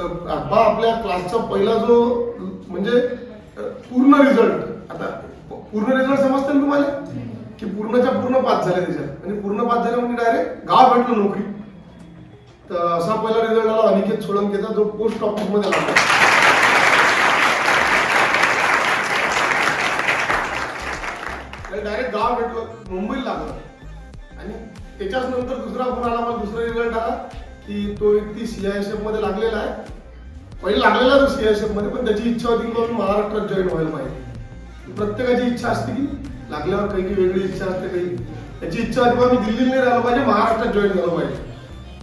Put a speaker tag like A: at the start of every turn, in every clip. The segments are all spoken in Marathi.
A: आता आपल्या क्लासचा पहिला जो म्हणजे पूर्ण रिझल्ट, आता पूर्ण रिझल्ट समजते ना तुम्हाला की पूर्णच्या पूर्ण पास झाले त्याच्यात, आणि पूर्ण पास झाले म्हणजे डायरेक्ट गाव भेटलं नोकरी. तर असा पहिला रिझल्ट आला अनिकेत सोळंकेचा, जो पोस्ट ऑफिस मध्ये लागला. डायरेक्ट गाव भेटलं, मुंबईला लागलं. आणि त्याच्याच नंतर दुसरा फोन आला, मला दुसरा रिझल्ट आला की तो व्यक्ती CISF मध्ये लागलेला आहे. पहिले लागलेला तो CISF मध्ये, पण त्याची इच्छा होती की महाराष्ट्रात जॉईन व्हायला पाहिजे. प्रत्येकाची इच्छा असते की लागल्यावर काही वेगळी इच्छा असते, काही त्याची इच्छा होती बाबा मी दिल्लीला नाही राहिलो पाहिजे, महाराष्ट्रात जॉईन झालं पाहिजे.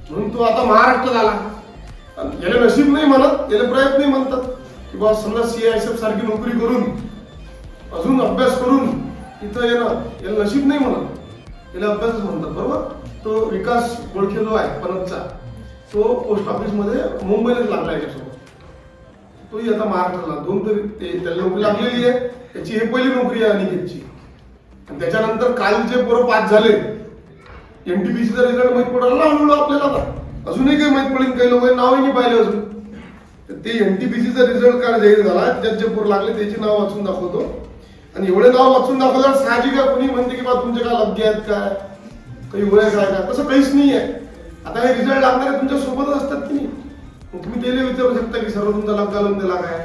A: म्हणून तो आता महाराष्ट्रात आला. याला नशीब नाही म्हणत, याला प्रयत्न म्हणतात की बाबा समजा CISF सारखी नोकरी करून अजून अभ्यास करून इथं येणं, याला नशीब नाही म्हणत, याला अभ्यासच म्हणतात. बरोबर. तो विकास गोळखे जो आहे पनतचा, तो पोस्ट ऑफिस मध्ये मुंबईलाच लागला याच्यासोबत. तोही आता महाराष्ट्राला दोन तरी त्याला नोकरी लागलेली आहे. त्याची हे पहिली नोकरी आहे अनिकेतची. आणि त्याच्यानंतर काल जे पोरं पास झाले, NTPCचा रिझल्ट माहित पडायला हळूहळू आपल्याला. आता अजूनही काही माहित पडेल, काही लोक नावही नाही पाहिले अजून. ते NTPCचा रिझल्ट काल जाहीर झाला, त्यात जे पोरं लागले त्याची नाव वाचून दाखवतो. आणि एवढे नाव वाचून दाखवल्यावर साहजिक आहे कोणी म्हणते की बा तुमचे काय लग्गे आहेत काय, काही वय काय काय, तसं काहीच नाही आहे. आता हे रिझल्ट लागणारे तुमच्या सोबतच असतात की नाही. मग तुम्ही त्याला विचारू शकता की सर्व तुमचा लग्गा लावून दिला काय.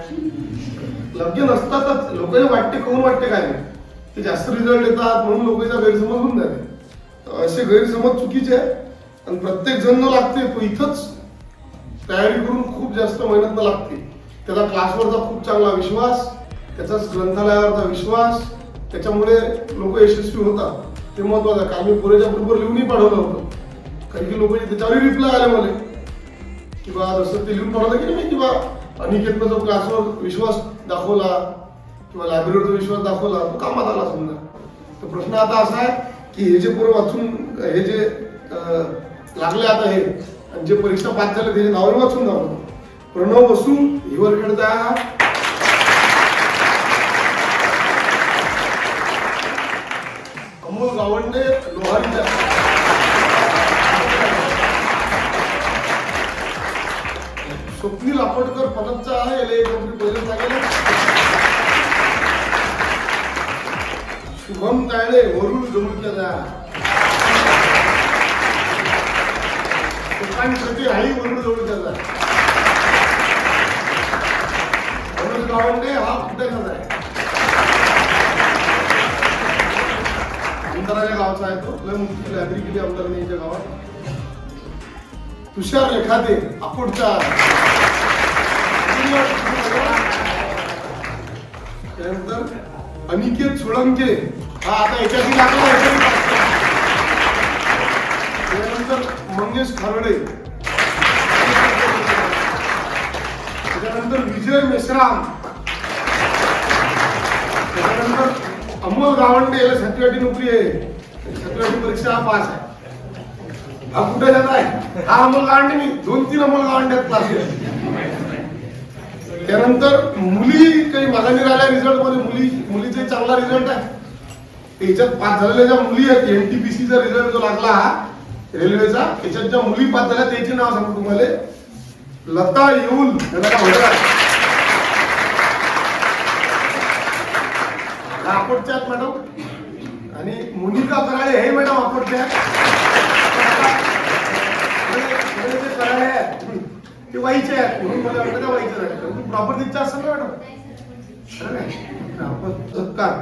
A: लग्गे नसतातच. लोकांना वाटते, कोण वाटते काय नाही ते जास्त रिझल्ट येतात म्हणून लोकांचा गैरसमज होऊन जाते. असे गैरसमज चुकीचे आहे. आणि प्रत्येक जण न लागते तो इथंच तयारी करून खूप जास्त मेहनत न लागते. त्याला क्लासवरचा खूप चांगला विश्वास, त्याचा ग्रंथालयावरचा विश्वास, त्याच्यामुळे लोक यशस्वी होतात. ते महत्वाचं आहे. काल मी पुरेच्या बरोबर लिहूनही पाठवलं होतं. काही लोक त्याच्यावर रिप्लाय आले मला की बा जसं ते लिहून पाठवलं की नाही की बा अनिकेतनं जो क्लासवर विश्वास दाखवला किंवा लायब्ररीवरचा विश्वास दाखवला तो कामात आला समजा. तर प्रश्न आता असा आहे की हे जे पोरं वाचून हे जे लागले आता हे आणि जे परीक्षा पास झाले त्याचे नाव वाचून दाखवतो. प्रणव बसू हिवरखेडचा, अमोल गावंडे लोहारीचा, स्वप्नील आपटकर पनतचा आहे, याला एक नोकरी पहिलं सांगेल. शुभम तायडे वरुड जमुक्याचा, सुकांत आई वरुड जमुक्याचा, मनोज गावंडे हा कुठेचाच आहे, आमदाराच्या गावचा आहे तो. लय मुख्य लायब्ररी केली आमदारांनी याच्या गावात. तुषार रेखाते अकोटचा, त्यानंतर अनिकेत सोळंके हा आता याच्याशी लागला. त्यानंतर मंगेश खारडे, त्याच्यानंतर विजय मेश्राम, त्याच्यानंतर अमोल गावंडे, याला 7वी नोकरी आहे. 7वी परीक्षा हा पास आहे. हा कुठे जात आहे? हा अमोल गावंडे. मी 2-3 अमोल गावंडे क्लास. त्यानंतर मुली काही मागाने राहिल्या रिझल्ट मध्ये, मुलीचा चांगला रिझल्ट आहे. त्याच्यात पास झालेल्या ज्या मुली आहेत, NTPCचा रिझल्ट जो लागला रेल्वेचा, त्याच्यात ज्या मुली पास झाल्या त्याचे नाव सांगतो तुम्हाला. लता येऊल अकोटच्या आहेत मॅडम, आणि मोनिका कराळे हे मॅडम अकोटच्या कराळे आहेत ते वाईचे आहेत. म्हणून मला वाटतं त्या वाईचे आहेत. प्रॉपर तिथच्या असेल ना मॅडम. सत्कार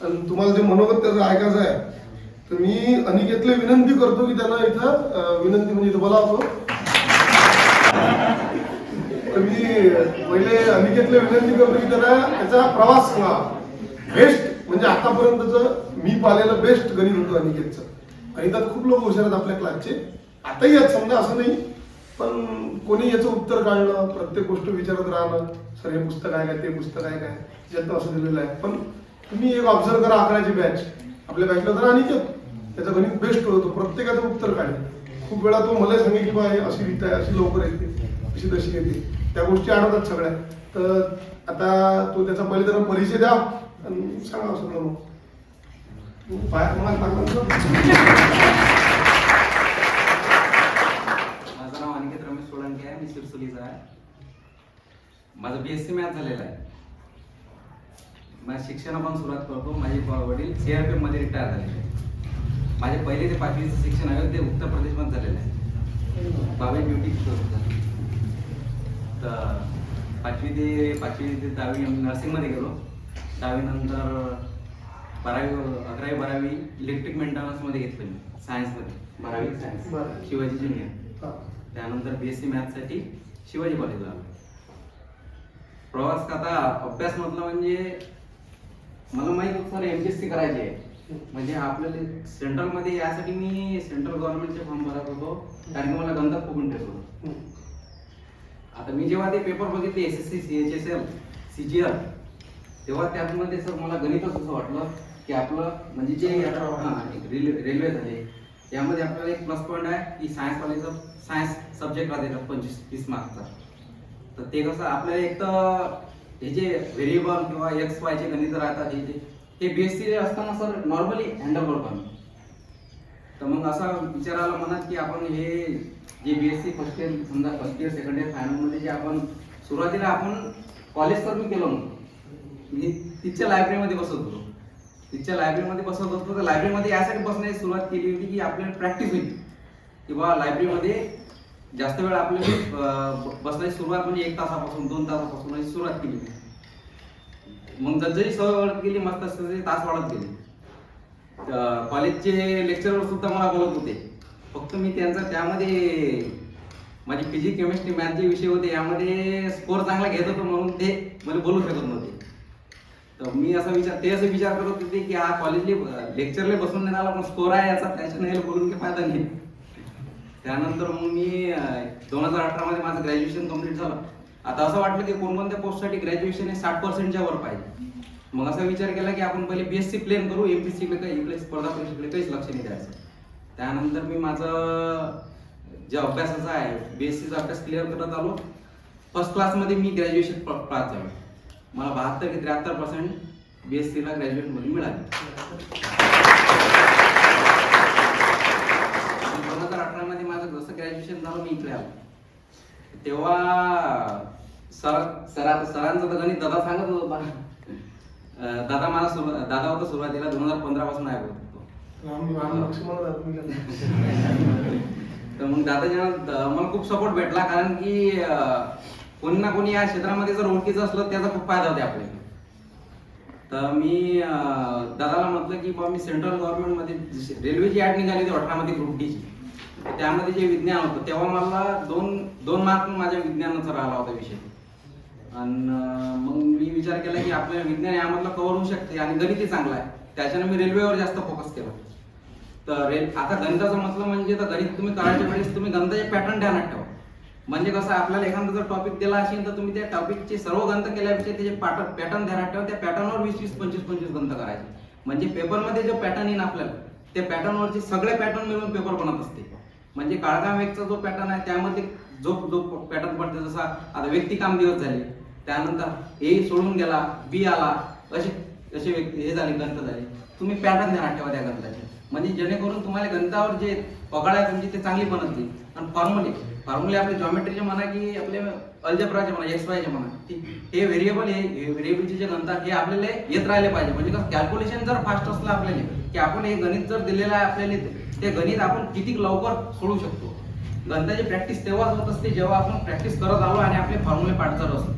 A: आणि तुम्हाला जे मनोगत त्याचं ऐकायचं आहे, तर मी अनिकेतला विनंती करतो की त्यांना इथं विनंती म्हणजे इथं बोलावतो. मी पहिले अनिकेतला विनंती करतो की त्यांना त्याचा प्रवास सांगा. बेस्ट म्हणजे आतापर्यंतचं मी पाहिलेलं बेस्ट गणित होतं अनिकेतचं. आणि त्यात खूप लोक हुशार आहेत आपल्या क्लासचे, आताही आहेत समजा, असं नाही. पण कोणी याचं उत्तर काढणं, प्रत्येक गोष्ट विचारत राहणं, सर हे पुस्तक आहे काय, ते पुस्तक आहे काय, ज्यात असं दिलेलं आहे. पण तुम्ही एक ऑब्झर्व करा, 11ची बॅच आपल्या बॅचला तर अनिकेत त्याचं गणित बेस्ट होतं. प्रत्येकाचं उत्तर काढेल. खूप वेळा तो मला सांगे की बा हे अशी रीत आहे, अशी लवकर येते, अशी तशी येते, त्या गोष्टी आठवतात सगळ्या. तर आता तो त्याचा पहिले त्यांना परिचय द्या आणि सांगा सगळं. मग बाहेर मला टाकलं.
B: माझं नाव अनिकेत रमेश सोळंके आहे, मी सिरसोलीचा आहे. माझं BSc मॅथ झालेलं आहे. माझ्या शिक्षणापासून सुरुवात करतो. माझे वडील CRPF मध्ये रिटायर झालेले आहे. माझे पहिले ते 5वीचं शिक्षण आहे ते उत्तर प्रदेशमध्ये झालेलं आहे. बाबा ड्युटी होतं. तर 5वी ते 10वी नर्सिंगमध्ये गेलो. 10वी नंतर 11वी-12वी इलेक्ट्रिक मेंटेनन्समध्ये घेतलं मी, सायन्समध्ये. 12वी सायन्स शिवाजी ज्युनियर. त्यानंतर BSc मॅथसाठी शिवाजी कॉलेजला आलो. प्रवास आता अभ्यास म्हटलं म्हणजे मला माहित होतं सर MPSC करायची आहे. म्हणजे आपल्याला सेंट्रलमध्ये यासाठी मी सेंट्रल गव्हर्नमेंटचे फॉर्म भरत होतो कारण की मला गणितात खूप इंटरेस्ट होता. आता मी जेव्हा ते पेपर बघितले SSC CHSL CGL तेव्हा त्यामध्ये सर मला गणितच असं वाटलं की आपलं म्हणजे जे रेल्वे झाले यामध्ये आपल्याला एक प्लस पॉईंट आहे की सायन्सवाल्याचं सायन्स सब्जेक्ट राहते 25-30 मार्कचा. तर ते कसं आपल्याला एक तर हे जे व्हेरिएबल किंवा XY चे गणित राहतात हे BSc असताना सर नॉर्मली हँडल करतो आम्ही. तर मग असा विचार आला मनात की आपण हे जे BSc first year second year फायनलमध्ये जे आपण सुरुवातीला आपण कॉलेज तर मी केलं नव्हतं. मी तिथच्या लायब्ररीमध्ये बसत होतो. तर लायब्ररीमध्ये यासाठी बसण्याची सुरुवात केली होती की आपल्याला प्रॅक्टिस होईल किंवा लायब्ररीमध्ये जास्त वेळ आपल्याला बसण्याची सुरुवात म्हणजे 1 तासापासून 2 तासापासून अशी सुरुवात केली. मग जसजशी सवय वाढत गेली मस्त तसे तास वाढत गेले. कॉलेजचे लेक्चरर सुद्धा मला बोलत होते. फक्त मी त्यांचा त्यामध्ये माझी फिजिक्स केमिस्ट्री मॅथ जे विषय होते यामध्ये स्कोअर चांगला घेत होतो म्हणून ते मला बोलू शकत नव्हते. तर मी असं विचार करत होते की हा कॉलेजले लेक्चरला बसून नाही आला पण स्कोर आहे याचा त्याच्याने बोलून काही फायदा नाही. त्यानंतर मग मी 2018 मध्ये माझं ग्रॅज्युएशन कंप्लीट झालं. आता असं वाटलं की कोणकोणत्या पोस्टसाठी ग्रॅज्युएशन हे 60%च्या वर पाहिजे. मग असा विचार केला की आपण पहिले BSc प्लेन करू, MPSc इकडे स्पर्धा परीक्षेकडे काहीच लक्ष नाही द्यायचं. त्यानंतर मी माझं जे अभ्यासाचा आहे BScचा अभ्यास क्लिअर करत आलो. फर्स्ट क्लासमध्ये मी ग्रॅज्युएशन पास झालो. मला 72 की 73% BScला ग्रॅज्युएटमध्ये मिळाले. 2018 मध्ये माझं जसं ग्रॅज्युएशन झालं मी इकडे आलो तेव्हा सरांचं तर गणित दादा सांगत होतो मला. दादा होता सुरुवातीला 2015 पासून आहे होतो. तर मग दादाच्या मला खूप सपोर्ट भेटला कारण की कोणी ना कोणी या क्षेत्रामध्ये जर ओळखीचं असलं त्याचा खूप फायदा होते आपल्याला. तर मी दादाला म्हटलं की बाबा मी सेंट्रल गव्हर्नमेंटमध्ये रेल्वेची ॲड निघाली होती 18 मध्ये ग्रुप Dची. त्यामध्ये जे विज्ञान होतं तेव्हा मला दोन मार्क माझ्या विज्ञानाचा राहिला होता विषय. आणि मग मी विचार केला की आपल्याला विज्ञान यामधला कव्हर होऊ शकते आणि गणितही चांगला आहे. त्याच्यानं मी रेल्वेवर जास्त फोकस केला. तर आता गणिताचं म्हटलं म्हणजे तर गणित तुम्ही करायच्या वेळेस तुम्ही गणिताचे पॅटर्न ध्यानात ठेवा. म्हणजे कसं आपल्याला एखादा जर टॉपिक दिला असेल तर तुम्ही त्या टॉपिकचे सर्व गणित केल्यापेक्षा त्याचे पॅटर्न ध्यानात ठेवा. त्या पॅटर्नवर 20-20, 25-25 गणित करायचे. म्हणजे पेपरमध्ये जो पॅटर्न येईल आपल्याला त्या पॅटर्नवरचे सगळे पॅटर्न मिळून पेपर बनत असते. म्हणजे काळगा वेगचा जो पॅटर्न आहे त्यामध्ये जो पॅटर्न पडते जसा आता व्यक्ती काम दिवस झाले त्यानंतर A सोडून गेला B आला असे व्यक्ती हे झाले गणित झाले. तुम्ही पॅटर्न ध्यानात ठेवा त्या गणिताचे म्हणजे जेणेकरून तुम्हाला गणितावर जे पकड आहे तुमची ते चांगली बनत नाही. आणि फॉर्म्युले आपले जॉमेट्रीचे म्हणा की आपले अल्जेब्राचे म्हणा XYचे म्हणा हे व्हेरिएबलचे जे गणित हे आपल्याला येत राहिले पाहिजे. म्हणजे कसं कॅल्क्युलेशन जर फास्ट असलं आपल्याला की आपण हे गणित जर दिलेलं आहे आपल्याला ते गणित आपण किती लवकर सोडू शकतो. गणिताची प्रॅक्टिस तेव्हाच होत असते जेव्हा आपण प्रॅक्टिस करत आलो आणि आपले फॉर्म्युले पाठ करत असतो.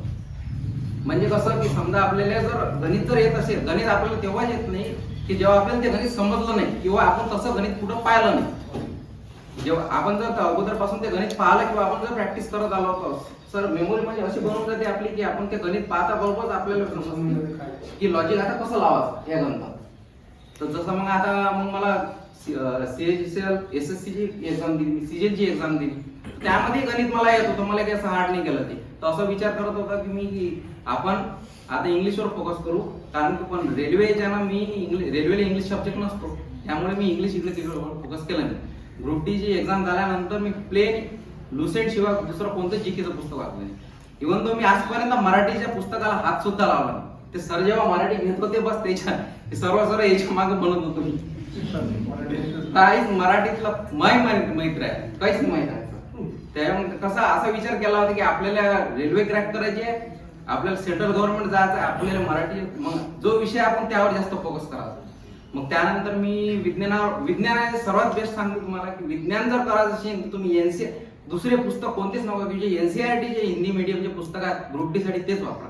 B: म्हणजे कसं की समजा आपल्याला जर गणित जर येत असेल गणित आपल्याला तेव्हाच येत नाही की जेव्हा आपल्याला ते गणित समजलं नाही किंवा आपण तसं गणित कुठं पाहिलं नाही. जेव्हा आपण जर अगोदरपासून ते गणित पाहिलं किंवा आपण जर प्रॅक्टिस करत आलो होतो सर मेमोरी म्हणजे अशी बनवून जाते आपली की आपण ते गणित पाहता बरोबर आपल्याला समजतं की लॉजिक आता कसं लावायचं या गणितात. तर जसं मग आता मला CHSL SSCची एक्झाम दिली, CGL ची एक्झाम दिली त्यामध्ये गणित मला येत होतं. मला काही असं हार्ड नाही केलं ते. तर असं विचार करत होता की आपण आता इंग्लिशवर फोकस करू कारण की पण रेल्वेच्या ना मी रेल्वेला इंग्लिश सब्जेक्ट नसतो त्यामुळे मी इंग्लिश इकडे तिकडे फोकस केला नाही. ग्रुप Dची एक्झाम झाल्यानंतर मी प्लेन लुसेंट शिवाय दुसरं कोणतं GKचं पुस्तक वाचलं नाही. इव्हन तो मी आजपर्यंत मराठीच्या पुस्तकाला हात सुद्धा लावला नाही. ते सर जेव्हा मराठी घेत होते बस त्याच्या सर्व याच्या मागे बनत होतो मी. काहीच मराठीतला माहित आहे काहीच माहित आहे. त्यामुळे कसा असा विचार केला होता की आपल्याला रेल्वे क्रॅक करायची आहे आपल्याला सेंट्रल गव्हर्नमेंट जायचं आहे, आपल्याला मराठी मग जो विषय आपण त्यावर जास्त फोकस करायचा. मग त्यानंतर मी विज्ञान आहे सर्वात बेस्ट सांगतो तुम्हाला की विज्ञान जर करायचं असेल तर तुम्ही दुसरे पुस्तक कोणतेच नका की जे NCERT जे हिंदी मीडियमचे पुस्तक आहेत ग्रुप डी साठी तेच वापरा.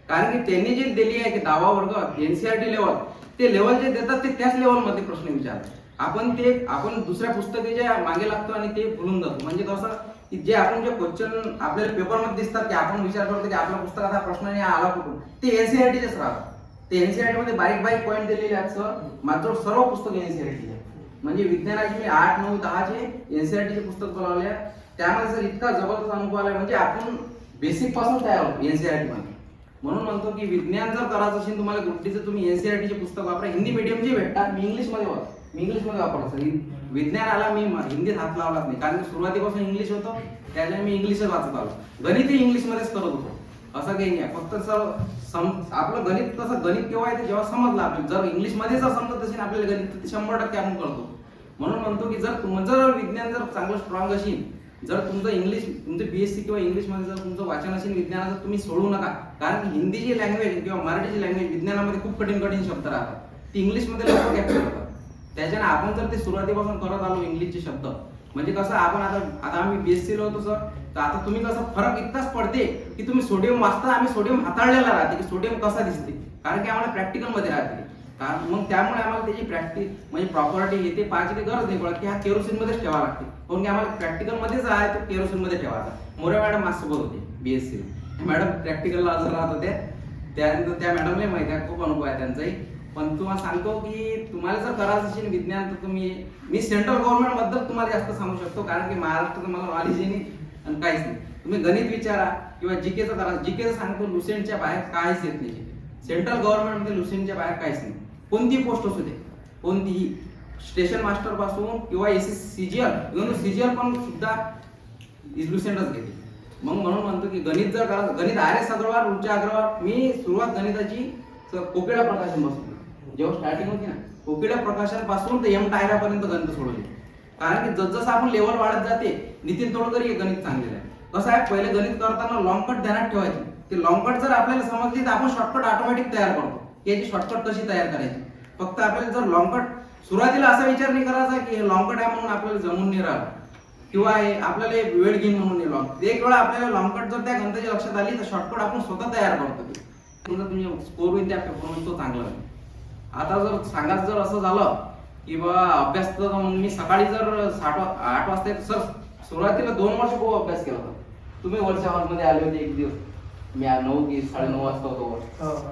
B: कारण की त्यांनी जे दिली आहे की 10वा वर्ग NCERT लेवल ते लेवल जे देतात ते त्याच लेवलमध्ये प्रश्न विचारतात. आपण दुसऱ्या पुस्तकाच्या मागे लागतो आणि ते भुलून जातो. म्हणजे कसं की जे आपण जे क्वेश्चन आपल्याला पेपरमध्ये दिसतात की आपण विचार करतो की आपल्या पुस्तकात हा प्रश्न नाही आला कुठून, ते NCERTचेच राहतात. ते NCERT मध्ये बारीक बारीक पॉईंट दिलेले आहेत सर. माझं सर्व पुस्तक NCERT चे म्हणजे विज्ञानाचे मी 8, 9, 10 चे NCERT चे पुस्तक बनवले. त्यामध्ये सर इतका जबरदस्त अनुभव आला म्हणजे आपण बेसिक पासून तयार होतो NCERT मध्ये. म्हणून म्हणतो की विज्ञान जर करायचं असेल तुम्हाला ग्रुपडीचं तुम्ही NCERT चे पुस्तक वापरा. हिंदी मीडियमचे भेटतात, मी इंग्लिश मध्ये वापरतो सर. विज्ञानाला मी हिंदीत हात लावलाच नाही कारण की सुरुवातीपासून इंग्लिश होतं त्याच्याने मी इंग्लिशच वाचत आलो. गणितही इंग्लिश मध्येच करत होतो, असं काही नाही. फक्त सर आपलं गणित कसं गणित केव्हा आहे ते जेव्हा समजलं आपल्याला. जर इंग्लिश मध्ये जर समजत असेल आपल्याला गणित 100% आपण करतो. म्हणून म्हणतो की जर तुमचं विज्ञान जर चांगलं स्ट्रॉंग असेल, जर तुमचं इंग्लिश तुमचं BSc किंवा इंग्लिश मध्ये जर तुमचं वाचन असेल विज्ञानाचं तुम्ही सोडू नका. कारण की हिंदीची लँग्वेज किंवा मराठीची लँग्वेज विज्ञानामध्ये खूप कठीण शब्द राहतात, ती इंग्लिश मध्ये लवकर कॅप्चर होतात. त्याच्याने आपण जर ते सुरुवातीपासून करत आलो इंग्लिशचे शब्द म्हणजे कसं आपण आता आम्ही BSc ला होतो सर, तर आता तुम्ही कसं फरक इतकाच पडते की तुम्ही सोडियम वाचता, आम्ही सोडियम हाताळलेला राहते की सोडियम कसा दिसते कारण की आम्हाला प्रॅक्टिकल मध्ये राहते. मग त्यामुळे आम्हाला त्याची प्रॅक्टिस म्हणजे प्रॉपर्टी येते पाहायची गरज नाही पडत की हा केरोसिन मध्येच ठेवा लागते. कारण की आम्हाला प्रॅक्टिकल मध्येच आहे तो केरोसिन मध्ये ठेवायचा. मोरे मॅडम माझ्यासोबत होते BSc मॅडम प्रॅक्टिकलला हजर राहत होते. त्यानंतर त्या मॅडमला माहिती आहे खूप अनुभव आहे त्यांचाही. पण तुम्हाला सांगतो की तुम्हाला जर करायचं असेल विज्ञान तर मी सेंट्रल गव्हर्नमेंट बद्दल तुम्हाला जास्त सांगू शकतो कारण की महाराष्ट्रात मला नॉलेज नाही आणि काहीच नाही. तुम्ही गणित विचारा किंवा जीकेचं करा. जीकेचं सांगतो लुसेंटच्या बाहेर काहीच येत नाही. सेंट्रल गव्हर्नमेंट मध्ये लुसेंटच्या बाहेर काहीच नाही. कोणतीही पोस्ट असू दे, कोणतीही स्टेशन मास्टर पासून किंवा CGL पण सुद्धा लुसेंटच घेते. मग म्हणून म्हणतो की गणित जर करायचं गणित RS अग्रवाल, रुचा अग्रवाल मी सुरुवात गणिताची कोकिळा प्रकाशन पासून जेव्हा स्टार्टिंग होती ना कोकिळा प्रकाशन पासून ते M टायरापर्यंत गणित सोडवले. कारण की जसं आपण लेवल वाढत जाते नितीन तोडकर हे गणित चांगले आहे. कसं आहे पहिले गणित करताना लॉंग कट ध्यानात ठेवायची. ते लॉंग कट जर आपल्याला समजली तर आपण शॉर्टकट ऑटोमॅटिक तयार करतो. याची शॉर्टकट कशी तयार करायची. फक्त आपल्याला जर लॉंग कट सुरुवातीला असा विचार नाही करायचा की हे लॉंग कट आहे म्हणून आपल्याला जमून नाही राहिलं किंवा हे आपल्याला वेळ घेईन म्हणून नाही लॉंग. एक वेळा आपल्याला लॉंग कट जर त्या गणिताच्या लक्षात आली तर शॉर्टकट आपण स्वतः तयार करतो. तुम्ही स्कोर होईल त्या पेपरमध्ये तो चांगला आहे. आता जर सांगायचं जर असं झालं की बा अभ्यास तर मग मी सकाळी जर 8 वाजता सर सुरुवातीला 2 वर्ष खूप अभ्यास केला होता. तुम्ही वर्षा हॉलमध्ये आले होते एक दिवस, मी 9 की 9:30 वाजता होतो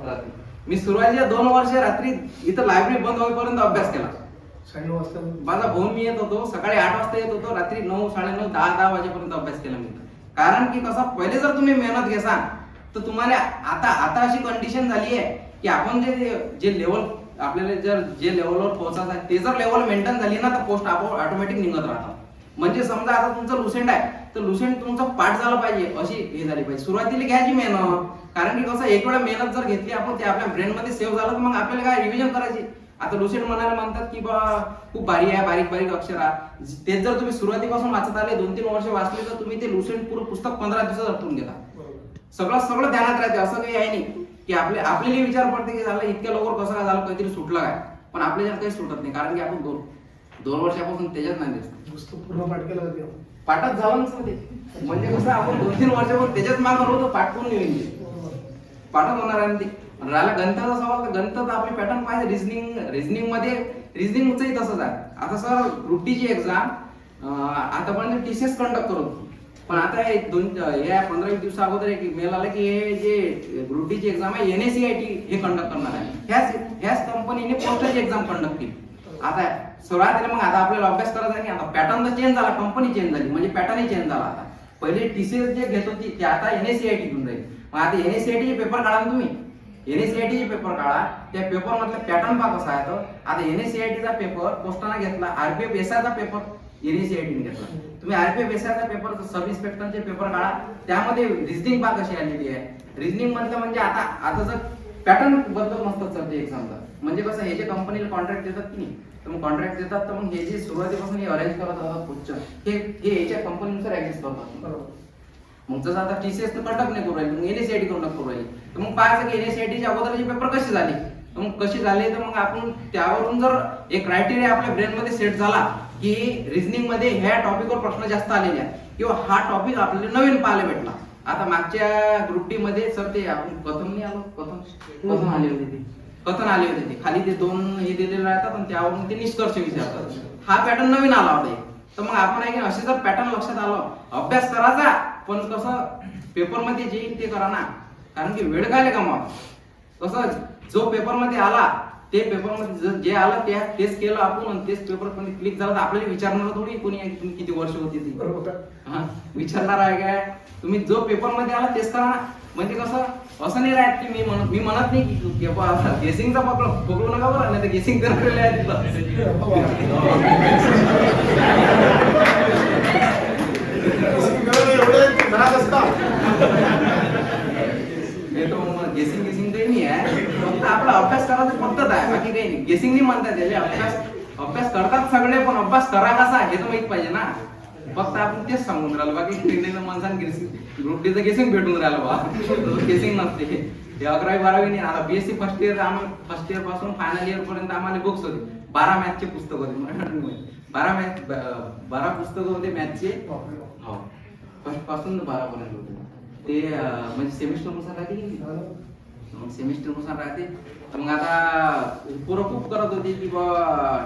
B: रात्री. मी सुरुवातीच्या 2 वर्ष रात्री इथं लायब्ररी बंद होईपर्यंत अभ्यास केला.
A: 9:30 वाजता
B: माझा भाऊ मी येत होतो सकाळी 8 वाजता येत होतो, रात्री 9, 9:30, 10 वाजेपर्यंत अभ्यास केला मी. कारण की कसं पहिले जर तुम्ही मेहनत घेसाल तर तुम्हाला आता अशी कंडिशन झाली आहे की आपण जे लेवल आपल्याला जर जे लेवलवर पोहोचायचं आहे ते जर लेवल मेंटेन झाली ना तर पोस्ट ऑटोमॅटिक निघत राहतात. म्हणजे समजा आता तुमचं लुसेंट आहे तर लुसेंट तुमचं पाठ झालं पाहिजे अशी हे झाली पाहिजे. सुरुवातीला घ्यायची मेहनत. कारण की कसं एक वेळा मेहनत जर घेतली आपण ते आपल्या ब्रेन मध्ये सेव्ह झालं तर मग आपल्याला काय रिव्हिजन करायची. आता लुसेंट म्हणायला म्हणतात की बा खूप भारी आहे, बारीक बारीक अक्षर आहे. तेच जर तुम्ही सुरुवातीपासून वाचत आले 2-3 वर्ष वाचले तर तुम्ही ते लुसेंट पूर्ण पुस्तक 15 दिवसात आठवून घेता. सगळं ध्यानात राहते. असं काही आहे नाही की आपल्याला विचार पडते की झालं इतक्या लवकर कसं काय झालं, काहीतरी सुटलं काय. पण आपल्याला काही सुटत नाही कारण की आपण 2 वर्षापासून त्याच्यात नाही दिसत.
A: पुस्तक पूर्ण पाठ केलं होतं
B: पाठात झालं नसतं ते. म्हणजे कसं आपण 2-3 वर्षापासून त्याच्याच मागं होतो पाठ करून येऊन पाठच होणार आहे ते. राहिला गणिताचा सवाल तर गणितात आपली पॅटर्न पाहिजे. रिझनिंगचंही तसंच आहे. आता सर ग्रुप-ची एक्झाम आतापर्यंत TCS कंडक्ट करत होतो. पण आता या 15-20 दिवसा अगोदर एक मेल आला की हे जे ग्रुप-ची एक्झाम आहे NACIT हे कंडक्ट करणार आहे. ह्याच कंपनीने पोस्टाची एक्झाम कंडक्ट केली. आता सुरुवातीला मग आता आपल्याला अभ्यास करायचा आहे की आता पॅटर्न तर चेंज झाला, कंपनी चेंज झाली म्हणजे पॅटर्नही चेंज झाला. आता पहिले TCS जे घेत होती ते आता NACIT घेऊन जाईल. मग आता NACIT चे पेपर काढा तुम्ही. NACIT चे पेपर काढा, त्या पेपर मधला पॅटर्न पहा कसा आहे. तर आता NACIT चा पेपर पोस्टाने घेतला, RPF SI चा पेपर NACIT ने घेतला. तुम्ही RPF SI चा पेपर सब इन्स्पेक्टरचे पेपर काढा, त्यामध्ये रिझनिंग पहा कशी आलेली आहे. रिझनिंग म्हटलं म्हणजे आता जर पॅटर्न बदलत नसतात सर ते एक्झामचा. म्हणजे कसं हे जे कंपनीला कॉन्ट्रॅक्ट देतात की नाही तर मग कॉन्ट्रॅक्ट देतात तर मग हे जे सुरुवातीपासून हे अरेंज करत असतात क्वेश्चन हे याच्या कंपनीनुसार ऍडजस्ट करतात. मग जसं आता TCS तर कंडक्ट नाही करू राहिली, मग NSCIT कंडक्ट करू राहिली. तर मग पाहायचं की NSCITच्या अगोदरचे पेपर कसे झाले, तर मग कसे झाले, तर मग आपण त्यावरून जर एक क्रायटेरिया आपल्या ब्रेन मध्ये सेट झाला की रिझनिंग मध्ये ह्या टॉपिकवर प्रश्न जास्त आलेले आहेत किंवा हा टॉपिक आपल्याला नवीन पाहायला भेटला. आता मागच्या ग्रुप डी मध्ये सर ते आपण कथन नाही आलो, कथन आले होते ते, कथन आले होते ते खाली ते 2 हे दिलेले राहतात आणि त्यावरून ते निष्कर्ष विचारतात. हा पॅटर्न नवीन आला होता. तर मग आपण आहे की असे जर पॅटर्न लक्षात आलं, अभ्यास करायचा पण कसं पेपर मध्ये जे येईल ते करा ना, कारण की वेळ काय गमावा. कसं जो पेपर मध्ये आला ते पेपर मध्ये जे आलं तेच केलं आपण आणि तेच पेपर मध्ये क्लिक झालं तर आपल्याला विचारणार थोडी कोणी तुम्ही किती वर्ष होती ती, विचारणार आहे काय. तुम्ही जो पेपर मध्ये आला तेच करा ना. म्हणजे कसं असं नाही राहत की मी म्हणत नाही की गेसिंगचा पकडू नका बरं, नाही तर गेसिंग करलेलं आहे गेसिंग काही नाही आहे, फक्त आपला अभ्यास करायची पद्धत आहे, बाकी काही नाही. गेसिंग नाही म्हणतात त्याला, अभ्यास करतात सगळे पण अभ्यास करा कसा हे तर माहित पाहिजे ना. फक्त आपण तेच सांगून राहिलो, बाकी माणसाने ग्रुप डीचं गेसिंग भेटून राहिलं बा, गेसिंग नसते. हे 11वी-12वी नाही. आता BSc फर्स्ट इयर पासून फायनल इयर पर्यंत आम्हाला बुक्स होते, 12 मॅथचे पुस्तक होते, 12 पुस्तकं होते मॅथचे. हो, फर्स्ट पासून 12 पर्यंत होते ते. म्हणजे सेमिस्टर नुसार राहते, सेमिस्टर नुसार राहते. तर मग आता पोरं खूप करत होती की बा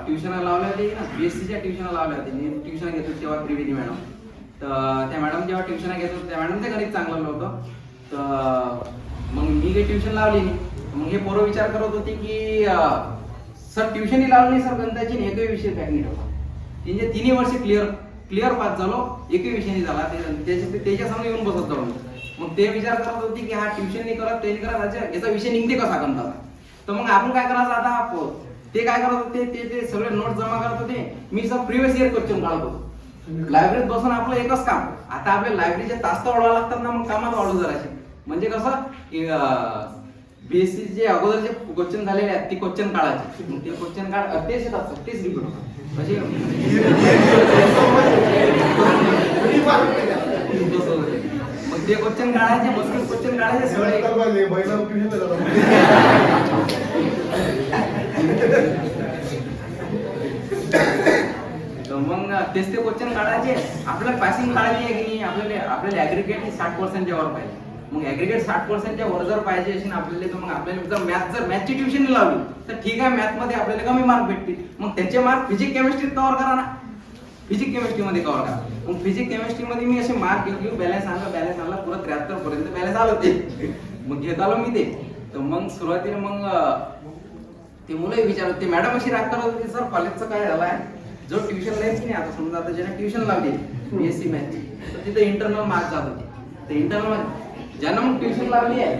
B: ट्युशन लावल्या होते ना, BScच्या ट्युशन लावल्या होते. मी ट्युशन घेत होते तेव्हा त्रिवेदी मॅडम. तर त्या मॅडम जेव्हा ट्युशन घेत होते त्या मॅडमचं गणित चांगलं होतं. तर मग मी काही ट्युशन लावली नाही. मग हे पोरं विचार करत होते की सर ट्युशनही लावली नाही सर गणिताची, एकही विषय बॅक नाही ठेवला. त्यांचे 3 वर्ष क्लिअर पास झालो, एकही विषय नाही झाला. त्याच्या समोर येऊन बसत जाऊन मग ते विचार करत होते की हा ट्युशन नाही करत, ते नाही करत, याचा विषय निघते कसा गणिताचा. तर मग आपण काय करायचं आता, ते काय करत होते ते सगळे नोट जमा करत होते, मी सर प्रिव्हियस इयर क्वेश्चन काढत होतो. लायब्ररीत बसून आपलं एकच काम. आता आपल्या लायब्ररीचे तास तर वाढवा लागतात ना, मग कामात वाढू जराशे. म्हणजे कसं की BSc जे अगोदरचे क्वेश्चन झालेले आहेत ते क्वेश्चन काढायचे, मग ते क्वेश्चन तेच येतात, तेच रिपीट होतात. म्हणजे मग ते क्वेश्चन काढायचे, मस्किट क्वेश्चन काढायचे सगळे. मग तेच ते क्वेश्चन काढायचे. आपल्याला पासिंग काढायची आहे की नाही, आपल्याला ऍग्रिगेट 60% वर पाहिजे. मग ऍग्रिगेट 60% वर जर पाहिजे असेल आपल्याला, तर मग आपल्याला जर मॅथची ट्युशन लावली तर ठीक आहे, मॅथ मध्ये आपल्याला कमी मार्क भेटतील. मग त्याचे मार्क फिजिक्स केमिस्ट्रीत कव्हर करा ना, फिजिक्स केमिस्ट्री मध्ये कव्हर करा. मग फिजिक्स केमिस्ट्री मध्ये मी असे मार्क घेतले, बॅलन्स आणला पुरा 73 पर्यंत बॅलन्स आलं ते. मग घेत आलो मी ते. तर मग सुरुवातीला मग ते मुलं विचारत, ते मॅडम अशी राग करत होती, सर कॉलेजचं काय झालं आहे, जो ट्युशन लाईन की नाही, आता समजा आता ज्याने ट्युशन लावली BSc मॅथची, तर तिथे इंटरनल मार्क जात होते. ते इंटरनल ज्यांना मग ट्युशन लावली आहे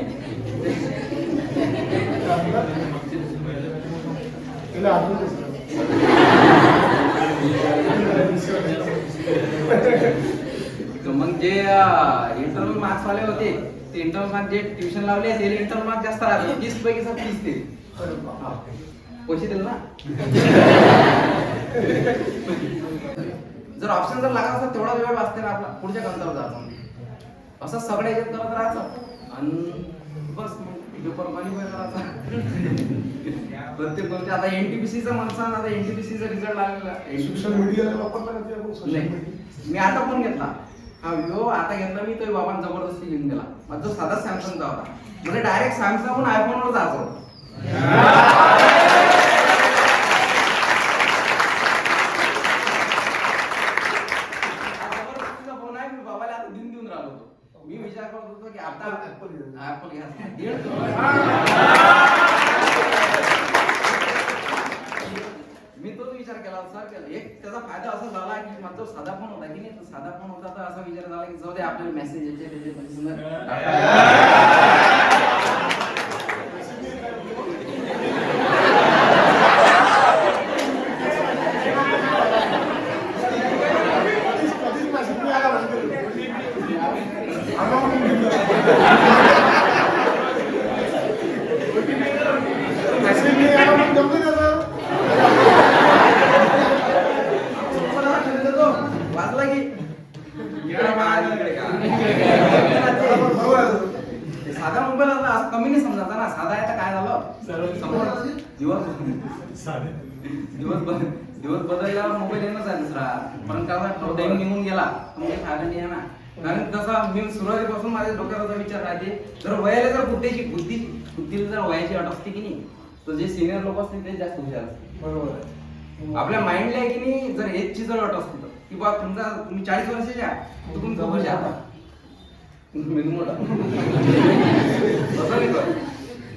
B: मग जे इंटरनल मार्क्स वाले होते ते इंटरनल मार्क्स जे ट्युशन लावले ते इंटरनल मार्क्स जास्त राहते, 30 पैकी 30 ते पैसे दिले ना. जर ऑप्शन जर लागला तर तेवढा वेळ वाचते ना आपला पुढच्या गंतव्यावर जायचं. असं सगळ्या याच्यात करत राहायचं आणि बस पेपर पाणी करायचा. प्रत्येक गोष्टी आता NTPCचा माणसानं आता NTPCचा रिझल्ट लागलेला.
A: सोशल मीडियाला वापरला
B: नाही, मी आता पण घेतला. हा व्हिडिओ आता घेतला मी, तो बाबा जबरदस्ती घेऊन गेला. माझा साधा सॅमसंगचा होता, म्हणजे डायरेक्ट सॅमसंग आयफोनवर जायचं. मी विचार करत होतो की आता ऍपल घ्या. मी तोच विचार केला सर, एक त्याचा फायदा असा झाला की माझा साधा फोन होता की नाही, साधा फोन होता तर असा विचार झाला की जाऊ दे आपल्याला मेसेज यायचे वाचला की साधा मोबाईल असला असं कमी नाही समजायचा ना. साधा आहे तर काय झालं समजा दिवस बदलल्यावर मोबाईल येणंच आहे दुसरा. पण कसा टाइम निघून गेला म्हणजे फायदा नाही आहे ना. कारण कसं मी सुरुवातीपासून माझ्या डोक्यात असा विचार राहते, जर वयाला जर बुद्धीला जर वयाची अट असते की नाही, तर जे सिनियर लोक असतील ते जास्त हुशार असते.
A: बरोबर.
B: आपल्या माइंडला आहे की नाही, जर एजची जर अट असते की बा तुम्ही 40 वर्षाच्या तर तुम्ही खूप हुशार मेंदू मोठा असं नाही कर.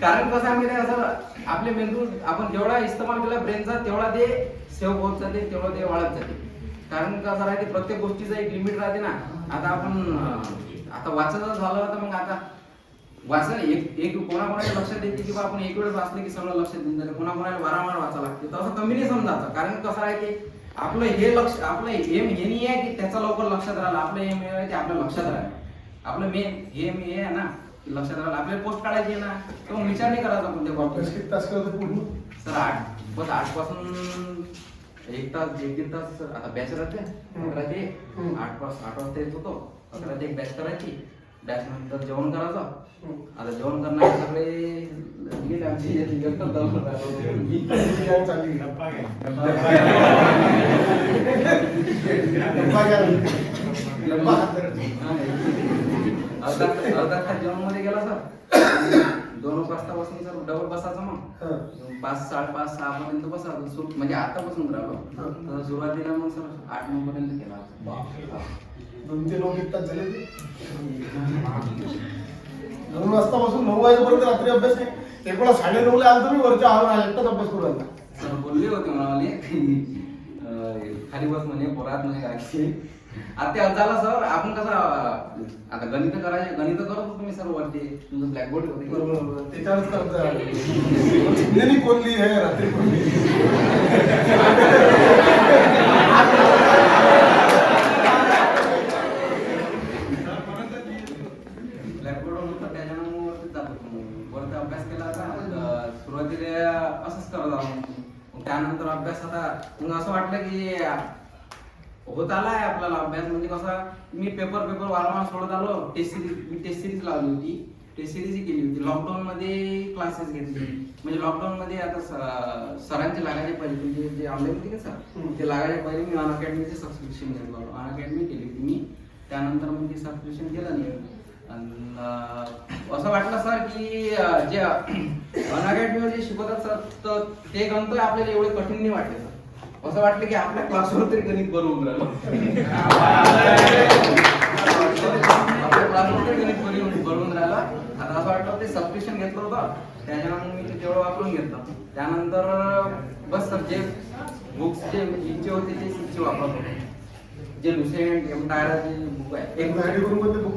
B: कारण कसं आहे असं आपले मेंदू आपण जेवढा इस्तेमाल केला ब्रेनचा तेवढा ते सेव्ह होत जाते, तेवढा ते वाढत जाते. कारण कसं राहते प्रत्येक गोष्टीचं एक लिमिट राहते ना. आता आपण आता वाचन झालं तर मग आता वाचन एक कोणाकोणाच्या लक्षात येते की बा आपण एक वेळेस वाचले की सगळं लक्षात येऊन जाते, कोणाकोणाला वारंवार वाचावं लागते. तर असं कमी नाही समजायचं. कारण कसं आहे की आपलं हे लक्ष आपलं एम हे नाही आहे की त्याचं लवकर लक्षात राहिलं. आपलं एम हे आहे की आपल्या लक्षात राहिलं. आपलं मेन एम हे आहे ना की लक्षात राहिलं. आपल्याला पोस्ट काढायची आहे ना, तो विचार नाही करायचा कोणत्या
A: अभ्यास किती तास करतो पूर्ण?
B: सर 8 पासून 1 तास 1-1.5 तास आता बॅच राहते. 11 ते 8 वाजता येत होतो. 11 ते 1 बॅच करायची. बॅच नंतर जेवण करायचं. आता जेवण करणारे सगळे गेले आमची एकटं
A: चालली
B: अर्धा तास जेवण मध्ये गेला सर. 2 वाजता बसून सर डबल बसायचं मग 5-5:30-6 पर्यंत बसायचं. सुरू म्हणजे आतापासून राहिलो तर सुरुवातीला मग सर 8-9 पर्यंत केला.
A: 2-3 तास झाले ते 2 वाजतापासून 9 वाजेपर्यंत रात्री अभ्यास केला. एक वेळा 9:30 ला आलो मी वरच्या आवर एकटाच अभ्यास करू लागला.
B: सर बोलले होते मला खाली बस म्हणे पोरात म्हणे काय आता झाला सर. आपण कसं आता गणित करायचे गणित करत होतो मी सर वरती तुझं ब्लॅकबोर्ड होते
A: बरोबर त्याच्यावरच करत कोणली हे रात्री कोणली
B: ब्लॅकबोर्ड होतं त्याच्यानं वरती जात होतो. वरती अभ्यास केला होता. सुरुवातीला असंच करत आलो. त्यानंतर अभ्यास आता मग असं वाटलं की होत आलाय आपल्याला अभ्यास. म्हणजे कसा मी पेपर वारंवार सोडत आलो. टेस्ट सिरीज लावली होती. टेस्ट सिरीज केली होती. लॉकडाऊन मध्ये क्लासेस घेतले. म्हणजे लॉकडाऊन मध्ये आता सरांचे लागायचे पहिले म्हणजे जे ऑनलाईन होते का सर ते लागायचे पहिले मी अनअकॅडमीचे सबस्क्रिप्शन घेतलं होतं. अनअकॅडमी केली होती मी. त्यानंतर मग ते सबस्क्रिप्शन केलं नाही. असं वाटलं सर की जे अनअकॅडमीमध्ये शिकवतात सर तर ते गणित आपल्याला एवढे कठीण नाही वाटले सर. असं वाटलं की आपल्या क्लासवर तरी गणित बनवून राहिलं. आपल्या क्लासवर तरी गणित बनवून राहिलं. आता असं वाटलं ते सबस्क्रिप्शन घेतलं होतं त्याच्यानंतर मी ते तेवढं वापरून घेतलं. त्यानंतर बस सर जे बुक्स जे इच्छे होते ते इच्छे वापरत होते. जे लुसेंट एमटायरचे बुक आहे
A: एक बुक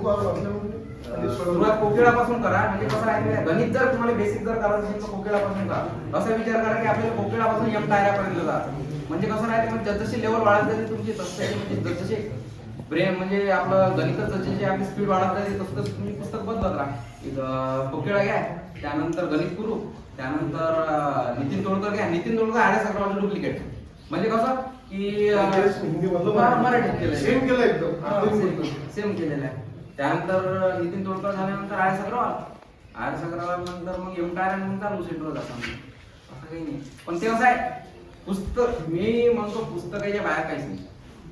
B: सुरुवात कोकिळापासून करा. म्हणजे कसं आहे गणित जर तुम्हाला बेसिक जर करायचं असेल तर कोकिळापासून करा. असा विचार करा की आपल्याला कोकिळापासून एमटायरापर्यंत जायचं. म्हणजे कसं राहते मग जसजशी लेवल वाढत जाते तुमची तसं म्हणजे जसजसे ब्रेन म्हणजे आपलं गणित जसजशी आपली स्पीड वाढत जाते तसं तुम्ही पुस्तक बदलत राहा. कोकिळा घ्या. त्यानंतर गणित गुरु. त्यानंतर नितीन तोडकर घ्या. नितीन तोडकर आर्या सगळं डुप्लिकेट. म्हणजे कसं की मराठीत केलं
A: सेम केलं एकदम
B: सेम केलेलं आहे. त्यानंतर नितीन तोडकर झाल्यानंतर आर्य सगळं नंतर मग एमटायर मग चालू सेंटर जाता. असं काही नाही. पण ते कसं आहे पुस्तक मी म्हणतो पुस्तकाच्या बाहेर काहीच नाही.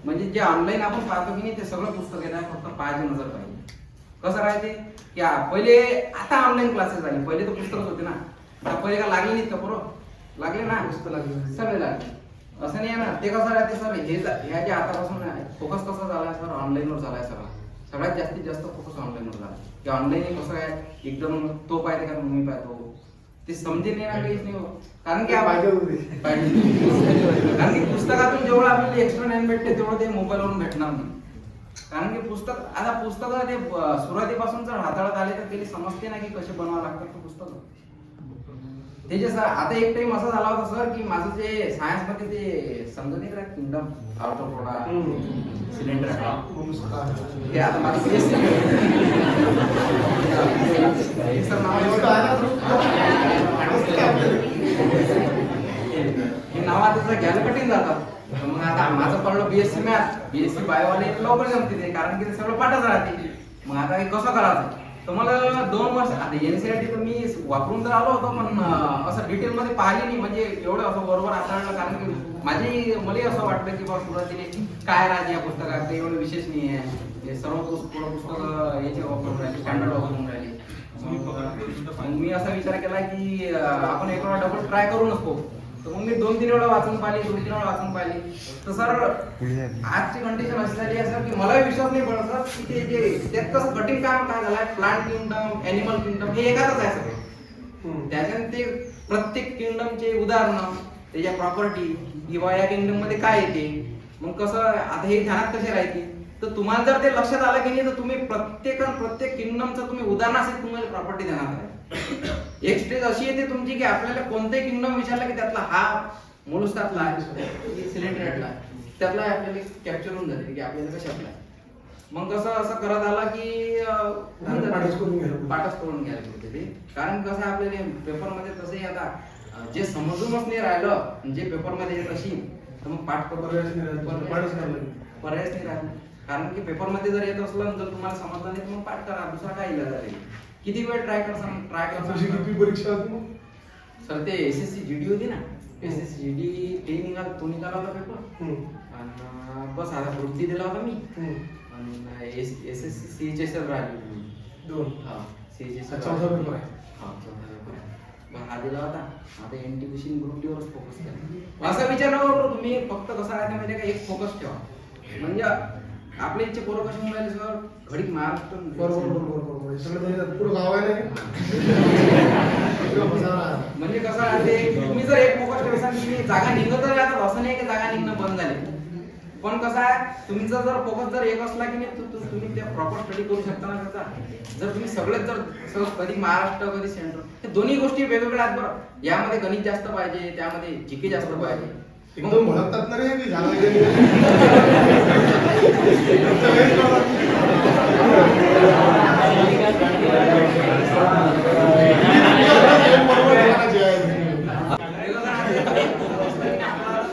B: म्हणजे जे ऑनलाईन आपण पाहतो की नाही ते सगळं पुस्तक येत आहे. फक्त पाहायची नजर पाहिजे. कसं राहते की पहिले आता ऑनलाईन क्लासेस झाले. पहिले तर पुस्तकच होते ना. पहिले का लागले नाहीत का बरोबर लागले ना पुस्तक लागले सगळे लागले. असं नाही आहे ना. ते कसं राहते सर ह्या जे आतापासून फोकस कसा झालाय सर ऑनलाईनवर झालाय. सगळ्यात जास्तीत जास्त फोकस ऑनलाईनवर झाला. की ऑनलाईन कसं आहे एकदम तो पाहिजे का मी पाहतो ते समजेल नाही ना काहीच नाही. कारण की कारण की पुस्तकातून जेवढं आपल्याला एक्स्ट्रा ज्ञान भेटते तेवढं ते मोबाईलवरून भेटणार नाही. कारण की पुस्तक ते सुरुवातीपासून जर हाताळत आले तर त्याला समजते ना की कसे बनवावं लागतात ते पुस्तक. ते जे सर आता एक टाइम असा झाला होता सर की माझं जे सायन्स मध्ये ते समजत नाही का किंगडम आर्थ्रोपोडा सिलेंडर हे आता माझं बीएससी सर हे नावाचं घ्यायला कठीण जातात. मग आता माझं पडलं बीएससी मॅथ बीएससी बायोवाले लवकर जमते ते कारण की ते सगळं पाठच राहते. मग आता हे कसं करायचं तर मला 2 वर्ष आता एनसीआरटी तर मी वापरून तर आलो होतो, पण असं डिटेल मध्ये पाहिली नाही, म्हणजे एवढं असं बरोबर हाताळलं. कारण की मला असं वाटलं की बा सुरुवातीने काय राहते या पुस्तकात, ते एवढं विशेष नाही आहे. हे सर्व पुस्तक याचे वापरून राहिले, स्टँडर्ड वापरून राहिले. मग मी असा विचार केला की आपण एक वेळा डबल ट्राय करूनच पाहू. तर मग मी 2-3 वेळा वाचून पाहिली, 2-3 वेळा वाचून पाहिली. तर सर आजची कंडिशन अशी झाली आहे सर की मला विश्वास नाही पडत सर की ते जे त्यात कसं कठीण काम काय झालंय, प्लांट किंगडम, ॲनिमल किंगडम हे एकाच आहे सर. त्याच्याने ते प्रत्येक किंगडमचे उदाहरणं, त्याच्या प्रॉपर्टी किंवा या किंगडम मध्ये काय येते, मग कसं आता हे ध्यानात कसे राहते. तर तुम्हाला जर ते लक्षात आलं की नाही, तर तुम्ही प्रत्येक किंगडमचं तुम्ही उदाहरणासहित तुम्हाला प्रॉपर्टी देणार आहे. एक स्टेज अशी येते तुमची की आपल्याला कोणतेही किंगडम विचारलं की त्यातला हा मोलस्कातला आहे, सिलेंड्रेटला आहे, त्यातला आपल्याला कॅप्चर होऊन जाते की आपल्याला कशातला आहे. मग कसं असं करत आला की पाठच करून घ्यायला होते ते. कारण कसं आपल्याला पेपरमध्ये तसंही आता जे समजूनच नाही राहिलं, जे पेपरमध्ये येत असेल तर मग पाठ पर्यायच नाही राहिलं. कारण की पेपरमध्ये जर येत असलं, जर तुम्हाला समजलं नाही तर मग पाठ करा, दुसरा काय इलाज आहे. किती वेळ ट्राय करता.
A: किती परीक्षा होती
B: सर ते एसएससी जीडी होती ना, एसएससी जीडी तो निघाला होता पेपर. आणि बस आता वृत्ती दिला होता मी. आणि एसएससी सीएचएसएल राहिली 2. हा सीएचएसएल
A: चौथा पेपर आहे.
B: हा चौथा पेपर हा दिला होता. आता एनटीपीसी ग्रुप डी वरच फोकस केला. असा विचार नका करू तुम्ही, फक्त कसं आहे माहिती का, एक फोकस ठेवा. म्हणजे आपल्या इच्छे पोरं कशी मिळाली सर, घडीत महाराष्ट्र म्हणजे कसं आहे, तुम्ही जर एक फोकस ठेवसाल की जागा निघत राहतात, असं नाही की जागा निघणं बंद झाले. पण कसं आहे, तुमचा जर फोकस जर एक असला की नाही, तुम्ही त्या प्रॉपर स्टडी करू शकता ना त्याचा. जर तुम्ही सगळेच जर कधी महाराष्ट्र कधी सेंट्रल, हे दोन्ही गोष्टी वेगवेगळ्या आहेत बरं. यामध्ये गणित जास्त पाहिजे, त्यामध्ये जीके जास्त पाहिजे.
A: एकदम भडकतात ना रे की झालं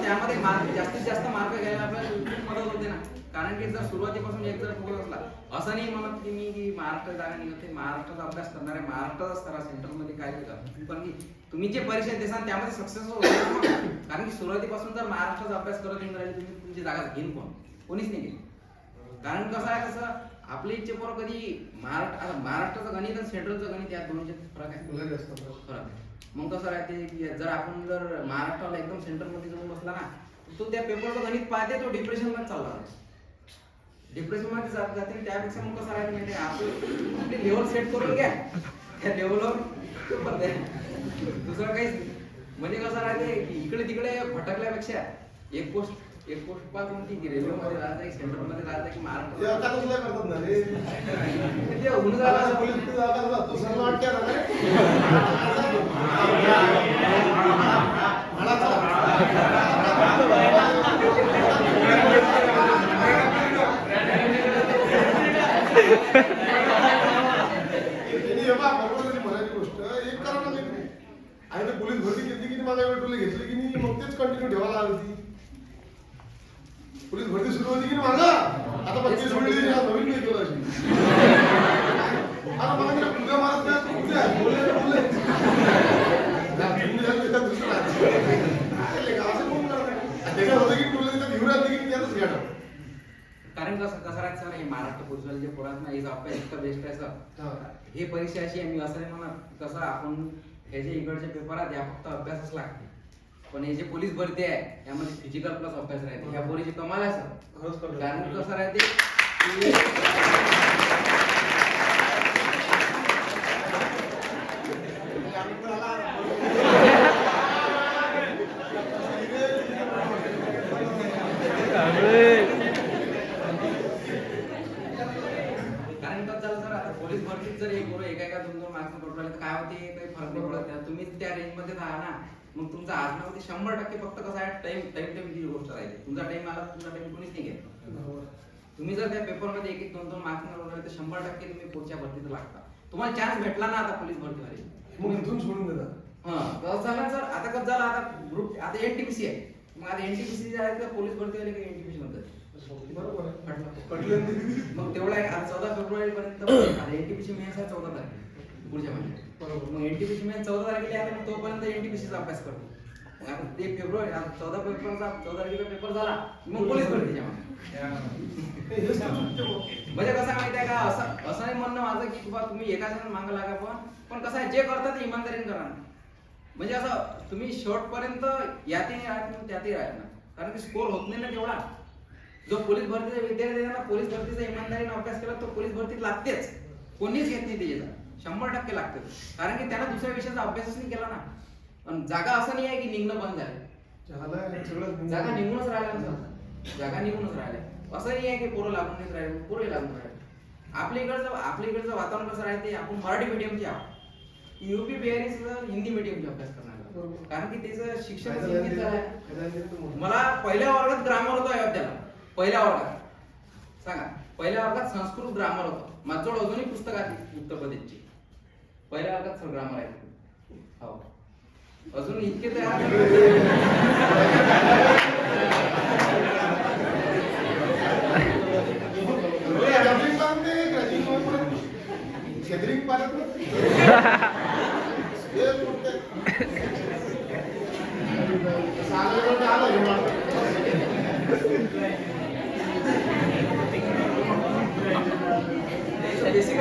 B: त्यामध्ये जास्तीत जास्त मार्क घ्यायला आपल्याला मदत होते ना. कारण की जर सुरुवातीपासून एक जर फोकस असला, असं नाही म्हणत की मी की महाराष्ट्र जागा निघते, महाराष्ट्राचा अभ्यास करणार आहे, महाराष्ट्राचाच करा, सेंटरमध्ये काय करा. पण तुम्ही जे परीक्षा देसाल त्यामध्ये सक्सेस होईल. कारण की सुरुवातीपासून जर महाराष्ट्राचा अभ्यास करत येऊन राहिले, तुम्ही तुमची जागा घेईन कोणीच नाही घेईल. कारण कसं आहे, कसं आपले इच्छे पोरं कधी महाराष्ट्राचं गणित आणि सेंट्रलचं गणित या दोनचे फरक आहे. फरक आहे. मग कसं राहते की जर आपण जर महाराष्ट्राला एकदम सेंटरमध्ये जाऊन बसला ना, तो त्या पेपरचं गणित पाहते, तो डिप्रेशन मध्ये चालला डिप्रेशन मध्ये जाते. त्यापेक्षा मग कसं राहते म्हणजे आपली लेवल सेट करून घ्या, त्या लेवलवर दुसरं काहीच नाही. म्हणजे कसं राहते इकडे तिकडे भटकल्यापेक्षा एक गोष्ट पा कोणती की रेल्वेमध्ये राहत आहे, सेंटरमध्ये राहत आहे की महाराष्ट्र
A: पोलीस भरती घेतली की माझ्या वेळ घेतली की नाही, मग तेच कंटिन्यू ठेवायला हवी. पोलीस भरती सुरू होती की माझा आता 25 वेळी नवीन नाही केलं अशी. आता मला उद्या मारत नाही, उद्या बोले त्याच्यात होतं की बोलले तर घेऊन आली की त्यातच घ्या.
B: कारण कसं राहत सर, हे महाराष्ट्र पोलीस जे पोरात ना, याचा अभ्यास इतका बेस्ट आहे सर. हे परीक्षा अशी आहे, मी असं नाही म्हणत कसं आपण हे जे इकडचे पेपर आहेत या फक्त अभ्यासच लागते. पण हे जे पोलीस भरती आहे यामध्ये फिजिकल प्लस अभ्यास राहते. ह्या पोरीची कमाल आहे सर. कारण कसं राहते पोलीस भरतीत जर एक बरोबर एका 2-2 मार्क्स पडून राहिले तर काय होते, काही फरक नाही पडत. तुम्ही त्या रेंज मध्ये राहा ना, मग तुमचा आजमध्ये 100% फक्त कसं आहे, टाइम टेबलची गोष्ट राहते. तुमचा टाइम आला, तुमचा टाइम कोणीच नाही घेत. तुम्ही जर त्या पेपरमध्ये 1-2 मार्क्स पडून राहिले तर 100% तुम्ही पुढच्या भरतीत लागता. तुम्हाला चान्स भेटला ना आता पोलीस भरतीमध्ये,
A: मग इथून सोडून देता.
B: कसं झालं सर, आता कसं झालं, आता ग्रुप आता एनटीपीसी आहे. मग आता एनटीपीसी आहे तर पोलीस भरती आली की एनटीपीसी मध्ये
A: बरोबर आहे.
B: पटलं.
A: पटलं.
B: मग तेवढा आहे. आता 14 फेब्रुवारी पर्यंत एनटीपीसी मेन्स आहे 14 तारखेला पुढच्या महिन्यात.
A: बरोबर.
B: मग एनटीपीसी मेन्स 14 तारखेला आहे, मग तोपर्यंत एनटीपीसीचा अभ्यास करतो. मग आता ते फेब्रुवारी आता 14 तारखेला पेपर झाला मग पोलीस भरतीच्या
A: हेच तर चुकते मग.
B: म्हणजे कसं आहे माहिती आहे का, असं नाही म्हणणं माझं की बाबा तुम्ही एका जण मागं लागा, पण कसं आहे जे करता ते इमानदारीने करा. म्हणजे असं तुम्ही शेवटपर्यंत यातही राहत नाही त्यातही राहत नाही, कारण की स्कोर होत नाही ना तेवढा. जो पोलीस भरतीचा विद्यार्थी आहे ना, पोलीस भरतीचा इमानदारीने अभ्यास केला तो पोलीस भरतीत लागतेच. कोणीच घेत नाही त्याचा 100% लागते, कारण की त्याला दुसऱ्या विषयाचा अभ्यासच नाही केला ना. पण जागा असं नाही आहे की निघणं बंद झालं, जागा निघूनच राहिल्या. जागा निघूनच राहिल्या. असं नाही आहे की पोरं लागून नाही राहिले, पोरं लागून राहिले. आपल्या इकडचं वातावरण कसं राहते, आपण मराठी मीडियमचे आहोत. युपी बिहारीचं हिंदी मीडियमचे अभ्यास करणार, कारण की त्याचं शिक्षण हिंदीचं आहे. मला पहिल्या वर्गात ग्रामर होतं अयोध्याला. पहिल्या वर्गात सांगा, पहिल्या वर्गात संस्कृत ग्रामर होतं. माझ्याजवळ अजूनही पुस्तक आहे उत्तर प्रदेशची. पहिल्या वर्गात ग्रामर आहे. हो, अजून इतके
A: गॅदरिंग पाहत
B: बेसिक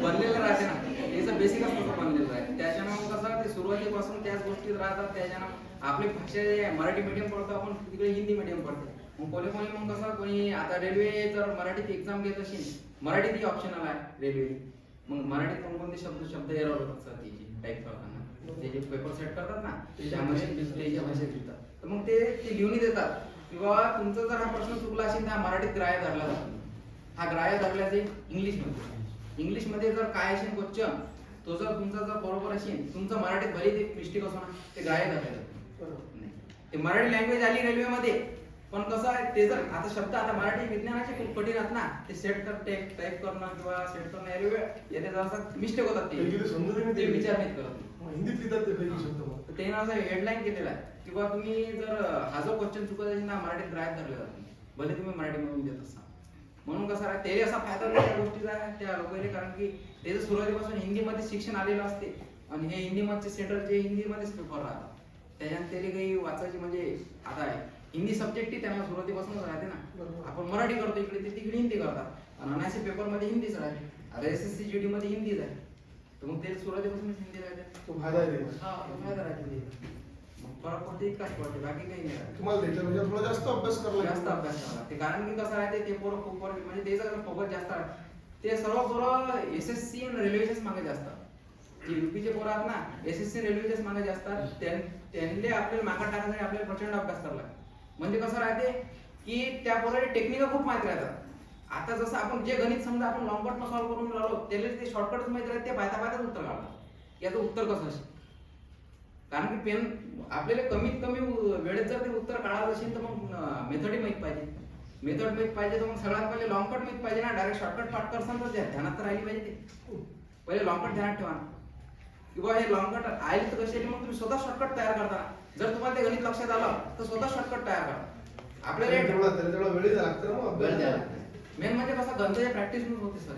B: बनलेलं राहते ना, त्याचं बेसिक असतं बनलेलं आहे. त्याच्यानं कसं ते सुरुवातीपासून त्याच गोष्टीत राहतात. त्याच्यानं आपली भाषा मराठी मीडियम पडतो, आपण तिकडे हिंदी मीडियम पडते. मग कोणी मग कसं कोणी आता रेल्वे जर मराठीत एक्झाम घेत असेल, मराठीत ऑप्शनल आहे रेल्वे. मग मराठीत कोणकोणते शब्द एरर होतात सर त्याची टाईप करताना. ते जे पेपर सेट करतात ना त्या भाषेत लिहितात, तर मग ते लिहून देतात की बाबा तुमचं जर हा प्रश्न चुकला असेल तर हा मराठीत ग्राह्य धरला जातो. हा ग्राह्य धरला जाईल इंग्लिशमध्ये जर काय असेल क्वेश्चन, तो जर तुमचा जर बरोबर असेल, तुमचं मराठीत भले ते मिस्टेक असो ना, ते ग्राह्य धरलं जातं. ते मराठी लँग्वेज आली रेल्वेमध्ये, पण कसं आहे ते जर आता शब्द आता मराठी विज्ञानाचे खूप कठीण आहेत ना, ते सेट टाईप करणं किंवा सेट करणं याने जरा मिस्टेक होतात. ते विचार नाही करत,
A: हिंदीत लिहितात ते काही शब्द.
B: त्याने असं हेडलाईन केलेला आहे की बा तुम्ही जर हा जो क्वेश्चन चुकत असेल ना, मराठीत ग्राह्य धरले जात नाही, भले तुम्ही मराठीमधून देत असाल. म्हणून कसं आहे ते असा फायदा त्या गोष्टीचा आहे त्या लोकांनी, कारण की त्याचं सुरुवातीपासून हिंदीमध्ये शिक्षण आलेलं असते आणि हे हिंदीमध्ये सेंटर जे हिंदीमध्येच पेपर राहतात, त्याच्यात त्याला काही वाचायची म्हणजे आता हिंदी सब्जेक्ट त्यांना सुरुवातीपासूनच राहते ना. आपण मराठी करतो इकडे, ते तिकडे हिंदी करतात आणि अनायसे पेपर मध्ये हिंदीच राहते. आता SSC GD मध्ये हिंदीच आहे, तर मग ते सुरुवातीपासूनच हिंदी राहते.
A: तो फायदा आहे.
B: हा, तो फायदा राहते. फरक पडते इतकाच पडते, बाकी काही नाही.
A: तुम्हाला त्याच्यापेक्षा थोडा जास्त अभ्यास करावा
B: लागते, कारण की कसं आहे ते पोरं खूप म्हणजे त्याचा फोकस जास्त आहे. ते सर्व पोरं SSC आणि रेल्वेच्याच मागे जास्त. जे युपीचे पोरं आहेत ना, SSC रेल्वेच्याच मागे जास्त. त्यांनी आपल्याला मागं टाकण्यासाठी आपल्याला प्रचंड अभ्यास करावा लागतो. म्हणजे कसं राहते की त्या पोराला टेक्निक खूप माहिती राहतात. आता जसं आपण जे गणित समजा आपण लॉंगकट सॉल्व्ह करून राहिलो, त्याला ते शॉर्टकटच माहिती राहते. ते पाहता उत्तर काढतात, याचं उत्तर कसं असेल. कारण की आपल्याला कमीत कमी वेळेत जर ते उत्तर काढायचं असेल तर मग मेथडही माहित पाहिजे. मेथड माहित पाहिजे तर मग सगळ्यात पहिले लॉंगकट माहित पाहिजे ना. डायरेक्ट शॉर्टकट पाठ करसान तर ध्यानात तर राहिली पाहिजे. ते पहिले लॉंगकट ध्यानात ठेवा किंवा हे लॉंगकट आले तर कसे मग तुम्ही स्वतः शॉर्टकट तयार करता. जर तुम्हाला ते गणित लक्षात आलं तर स्वतः शॉर्टकट तयार करा. आपल्याला
A: वेळ लागतो.
B: मेन म्हणजे कसं गणिताची प्रॅक्टिस होते सर.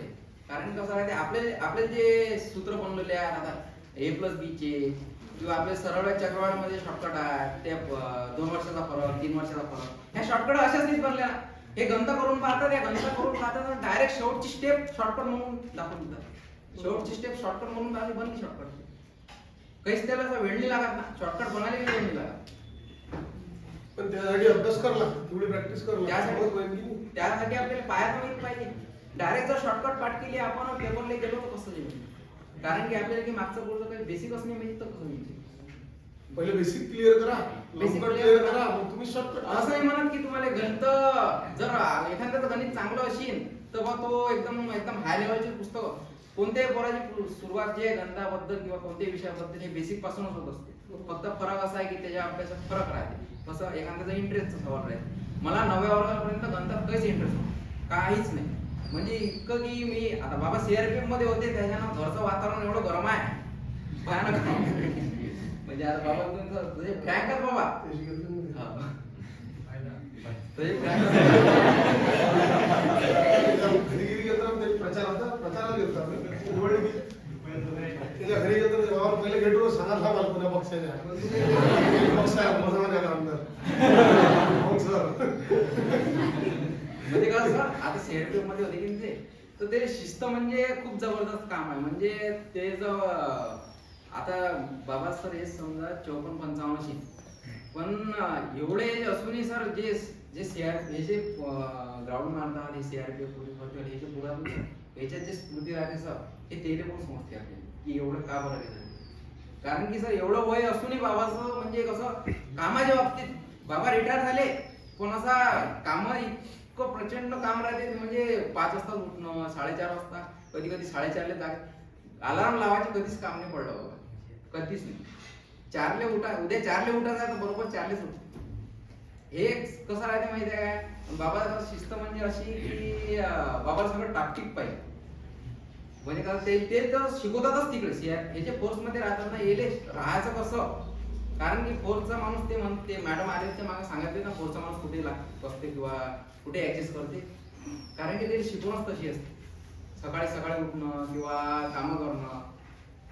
B: कारण कसं आहे ते आपले जे सूत्र बनवलेले आहेत आता A+B चे किंवा आपले सरळ चक्रवाढमध्ये शॉर्टकट आहे, ते 2 वर्षाचा फरक 3 वर्षाचा फरक, ह्या शॉर्टकट अशाच नाही बनल्या. हे गणित करून पाहतात, या गणित करून पाहतात डायरेक्ट शेवटची स्टेप शॉर्टकट म्हणून दाखवून देतात. शेवटची स्टेप शॉर्टकट म्हणून बनली शॉर्टकट. काहीच त्याला वेळ नाही लागत ना, शॉर्टकट बनायला वेळ नाही लागत.
A: पण त्यासाठी अभ्यास करावा लागतो, तेवढी प्रॅक्टिस करावी
B: लागते. त्यासाठी आपल्याला पायात माहित पाहिजे. डायरेक्ट जर शॉर्टकट पाठ केली आपण पेपरला गेलो तर कसं जाईल. कारण की आपल्याला की मागचं पुढचं काही बेसिकच नाही माहिती तर कसं होईल.
A: पहिले बेसिक क्लिअर करा, बेसिक क्लिअर करा, मग तुम्ही शॉर्टकट.
B: असं नाही म्हणत की तुम्हाला गणित जर एखाद्याचं गणित चांगलं असेल तर मग तो एकदम हाय लेवलचे पुस्तक कोणत्याही पोराची सुरुवात जे गणिताबद्दल किंवा कोणत्याही विषयाबद्दल हे बेसिक पासूनच होत असते. फक्त फरक असा आहे की त्याच्या अभ्यासात फरक राहते. कसं एखाद्याचा इंटरेस्टचा सवाल राहते. मला 9व्या वर्गापर्यंत गणितात काहीच इंटरेस्ट नव्हता, काहीच नाही. म्हणजे इतकं की मी आता बाबा CRPF मध्ये होते, त्याच्यानं घरचं वातावरण एवढं गरम आहे भयानक. म्हणजे आता बाबा तुमचं फ्रँकच बाबा तर एक
A: घरी गेलं तर प्रचाराला गेलो आम्ही निवडणुकीत. त्याच्या घरी गेलो तर बाबा पहिले गेटवर सांगा मला पुण्या पक्षाने पक्ष आहे माझा आमदार मग सर
B: म्हणजे कसं आता सीआरपीएफ मध्ये होते की ते, तर ते शिस्त म्हणजे खूप जबरदस्त काम आहे. म्हणजे ते जो आता बाबा सर हे समजा 54-55 पण एवढे असूनही सर जे जे हे जे ग्राउंड मारतात हे सीआरपीएफ पोलीस भरती हे जे पुरातून याच्यात जे स्मृती राहते सर हे तेले पण समजते आपल्याला की एवढं का बरं आहे. कारण की सर एवढं वय असूनही बाबाचं म्हणजे कसं कामाच्या बाबतीत बाबा रिटायर झाले पण असा काम इतकं प्रचंड काम राहते म्हणजे 5 वाजता उठणं 4:30 वाजता कधी कधी 4:30 ला जाग अलार्म लावायचे कधीच काम नाही पडलं बाबा कधीच नाही. 4 ला उठा उद्या 4 ला उठायचं तर बरोबर 4 लाच उठ. हे कसं राहते माहिती आहे काय बाबा शिस्त म्हणजे अशी की बाबा सगळं टापटीप पाहिजे. म्हणजे कसं ते तर शिकवतातच तिकडे ह्याच्या फोर्स मध्ये राहतात ना येले राहायचं कसं. कारण की फोर्सचा माणूस ते म्हणते मॅडम आले मागे सांगितले ना फोर्सचा माणूस कुठे बसते किंवा कुठे ऍडजस्ट करते. कारण की ते शिकवणच तशी असते सकाळी सकाळी उठणं किंवा कामं करणं.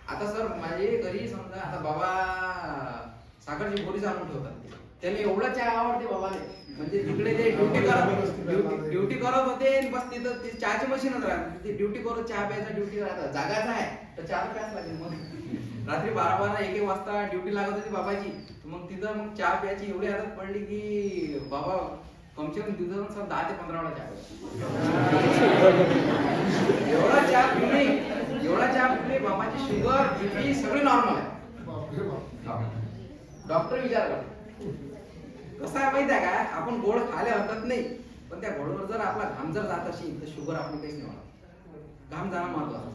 B: आता सर माझे घरी समजा आता बाबा साखरची बोरी आणून ठेवतात त्याला एवढं चहा आवडते बाबाले म्हणजे तिकडे ते ड्युटी करत होते बस तिथं ते चहाची मशीनच राहते ड्युटी करत चहा प्यायचा ड्युटी राहतात जागाच आहे तर चहा प्यास लागेल. मग रात्री 12-1 वाजता ड्युटी लागत होती बाबाची मग तिथं मग चहा प्यायची एवढी आदत पडली की बाबा कमसे कम दिवसातून सर 10 ते 15 वेळा चहा एवढा चहा पिणे बाबाची शुगर बीपी सगळे नॉर्मल आहे. डॉक्टर विचार करतो कसं आहे माहिती आहे का आपण गोड खायला हरकत नाही पण त्या गोडवर जर आपला घाम जर जात असेल तर शुगर आपली काहीच नाही होणार. घाम जाणं महत्वाचं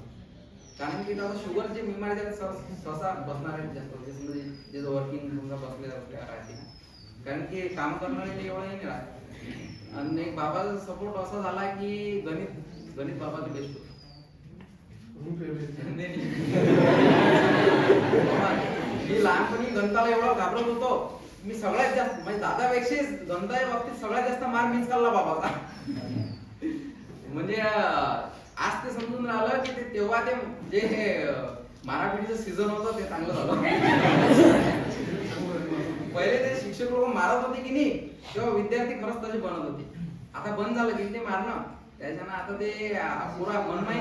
B: कारण की शुगर जे बिमारी सहसा बसणार आहे जास्त जे वर्किंग समजा बसल्या राहते कारण की काम करणारे एवढं नाही राहत. आणि एक बाबाचा सपोर्ट असा झाला की गणित बाबाचं बेस्ट होतं. मी लहानपणी गणिताला एवढा घाबरत होतो मी सगळ्यात जास्त म्हणजे दादापेक्षा गणिताच्या बाबतीत सगळ्यात जास्त मार मीच खाल्ला बाबाचा. म्हणजे आज ते समजून राहिलं की ते तेव्हा ते जे मारापिटीचं सीझन होतं ते चांगलं झालं. पहिले ते शिक्षक लोक मारत होते की नाही तेव्हा विद्यार्थी खरंच तसे बनत होते. आता बंद झालं की ते मारणं त्याच्यानं आता ते पुरा मनमाई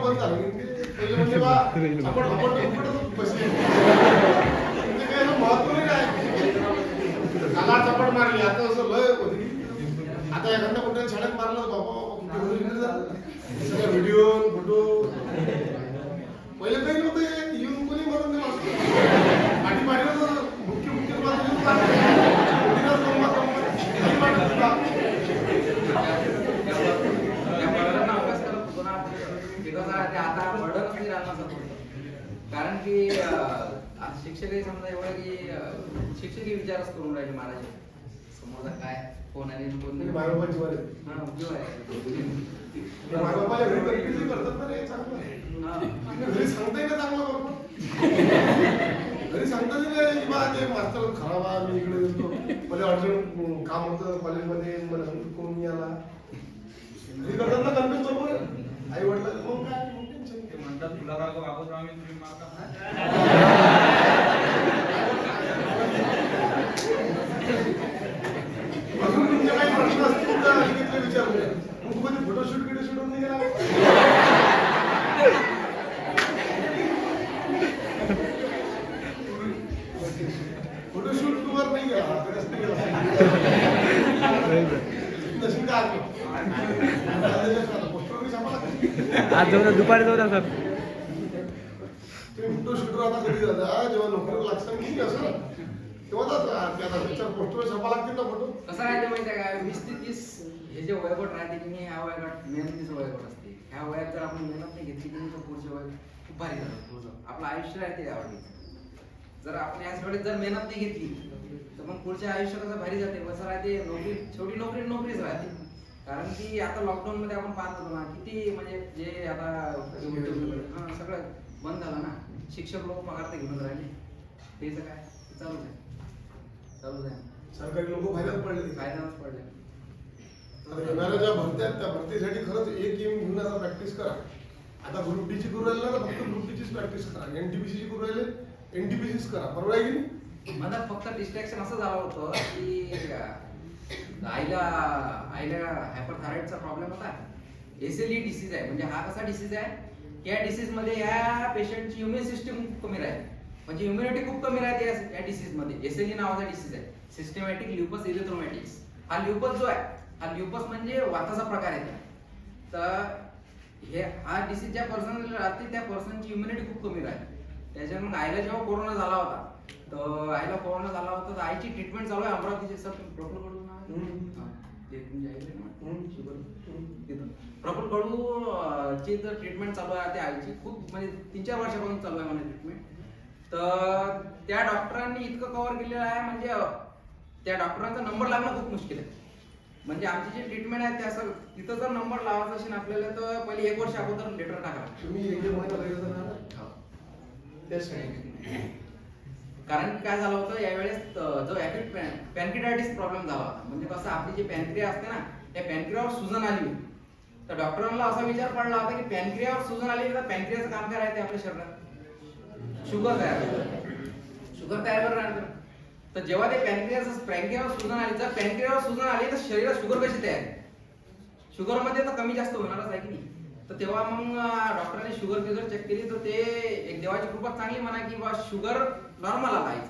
A: बंद झालं पहिले म्हणजे बा आपण बसले काय महत्व नाही काय काला चपट मारली आता असं लय होती. आता एखाद्या कुठल्या शाळेत मारलं बाबा सगळ्या व्हिडिओ फोटो पहिले काही नव्हतं येऊन कोणी मारून नाही पाठी पाठीवर मुख्य
B: आता बर्डनच नाही राहणार कारण की शिक्षकही समजा एवढं की शिक्षकही विचारच करून राहिले महाराज समोरचा काय कोण आहे कोण नाही.
A: घरी सांगताय ना चांगलं बरोबर घरी सांगता ते मास्तर खराब आहे मी इकडे येतो मला अर्जंट काम होतं कॉलेजमध्ये मला कोण आला घरी करतात ना कन्व्हिन्स बरोबर आई वडिलांना मग काय
C: म्हणतात तुला रागव अगोदर आम्ही तुम्ही मारता
A: अजून तुमचे काही प्रश्न असतील तर अनिकेतला विचारले मग तू कधी फोटोशूट होऊन नाही गेला फोटोशूट टूवर नाही गेला नशीब काय
D: आज जाऊ दुपारी जाऊ सर
A: फोटो शूटर आता कधी जाता जेव्हा नोकरीवर लागतात किती असं ना तेव्हा जातात पोस्टवर छापा लागतील ना फोटो.
B: कसं राहते माहिती आहे का 20 ते 30 हे जे वयोगट राहते की नाही ह्या वयोगट मेहनतीचं वयोगट असते. ह्या वयात जर आपण मेहनत नाही घेतली की नाही तर पुढचे वय खूप भारी झालं पुढचं आपलं आयुष्य राहते यावरती. जर आपण याच वेळेस जर मेहनत नाही घेतली तर मग पुढचे आयुष्य कसं भारी जाते कसं राहते नोकरी छोटी नोकरीच राहते. कारण की आता लॉकडाऊन मध्ये आपण पाहत होतो ना किती म्हणजे जे आता सगळं बंद झालं ना शिक्षक लोक पगार ते घेऊन राहिले त्याचं काय चालूच आहे. चालूच आहे.
A: सरकारी लोक फायद्यात पडले.
B: फायदाच पडले.
A: आता येणाऱ्या ज्या भरत्या आहेत, त्या भरतीसाठी खरंच एक गेम घेऊन आता प्रॅक्टिस करा. आता ग्रुप डी ची करू राहिले ना, फक्त ग्रुप डी चीच प्रॅक्टिस करा. एनटीपीसी ची करू राहिले, एनटीपीसीच करा. बरोबर आहे की नाही?
B: मला फक्त डिस्ट्रॅक्शन असं झालं होतं की आईला हायपरथायरॉइडचा प्रॉब्लेम होता. एसएलई डिसीज आहे. म्हणजे हा कसा डिसीज आहे की या डिसीज मध्ये या पेशंटची इम्युन सिस्टम खूप कमी राहते. म्हणजे इम्युनिटी खूप कमी राहते या डिसीज मध्ये. एसएलई नावाचा डिसीज आहे, सिस्टमॅटिक ल्युपस इरिथ्रोमॅटिक्स. हा ल्युपस जो आहे, हा ल्युपस म्हणजे वाताचा प्रकार आहे. तर हा डिसीज ज्या पर्सनला राहते त्या पर्सनची इम्युनिटी खूप कमी राहते. त्याच्यात मग आईला जेव्हा कोरोना झाला होता, तर आईला कोरोना झाला होता तर आईची ट्रीटमेंट चालू आहे अमरावतीचे. सर प्रफुल्ल कडू ते तुमच्या आईचे ना शुगर तिथं प्रफुल्ल कडू ची तर ट्रीटमेंट चालू आहे त्या आईची. खूप म्हणजे 3-4 वर्षापासून चालू आहे म्हणजे ट्रीटमेंट. तर त्या डॉक्टरांनी इतकं कव्हर केलेलं आहे म्हणजे त्या डॉक्टरांचा नंबर लागणं खूप मुश्किल आहे. म्हणजे आमची जी ट्रीटमेंट आहे त्या सर तिथं जर नंबर लावायचा असेल आपल्याला तर पहिले 1 वर्ष अगोदर लेटर टाका.
A: तुम्ही 1 महिना लागेल ना
B: कारण की काय झालं होतं यावेळेस जो ऍक्यूट पॅनक्रियाटायटिस प्रॉब्लेम झाला होता. म्हणजे कसं आपली जी पॅनक्रिया असते ना, त्या पॅनक्रियावर सुजन आली. तर डॉक्टरांना असा विचार पडला होता की पॅनक्रियावर सुजन आली तर पॅनक्रियाचं काम काय राहते आपल्या शरीरात? शुगर तयार राहणार. तर जेव्हा ते पॅनक्रियावर सुजन आली, जर पॅनक्रियावर सुजन आली तर शरीरात शुगर कशी तयार? शुगर मध्ये तर कमी जास्त होणारच आहे की नाही. तर तेव्हा मग डॉक्टरांनी शुगर चेक केली तर ते एक देवाची कृपा चांगली म्हणा की बा शुगर नॉर्मल आला आहे.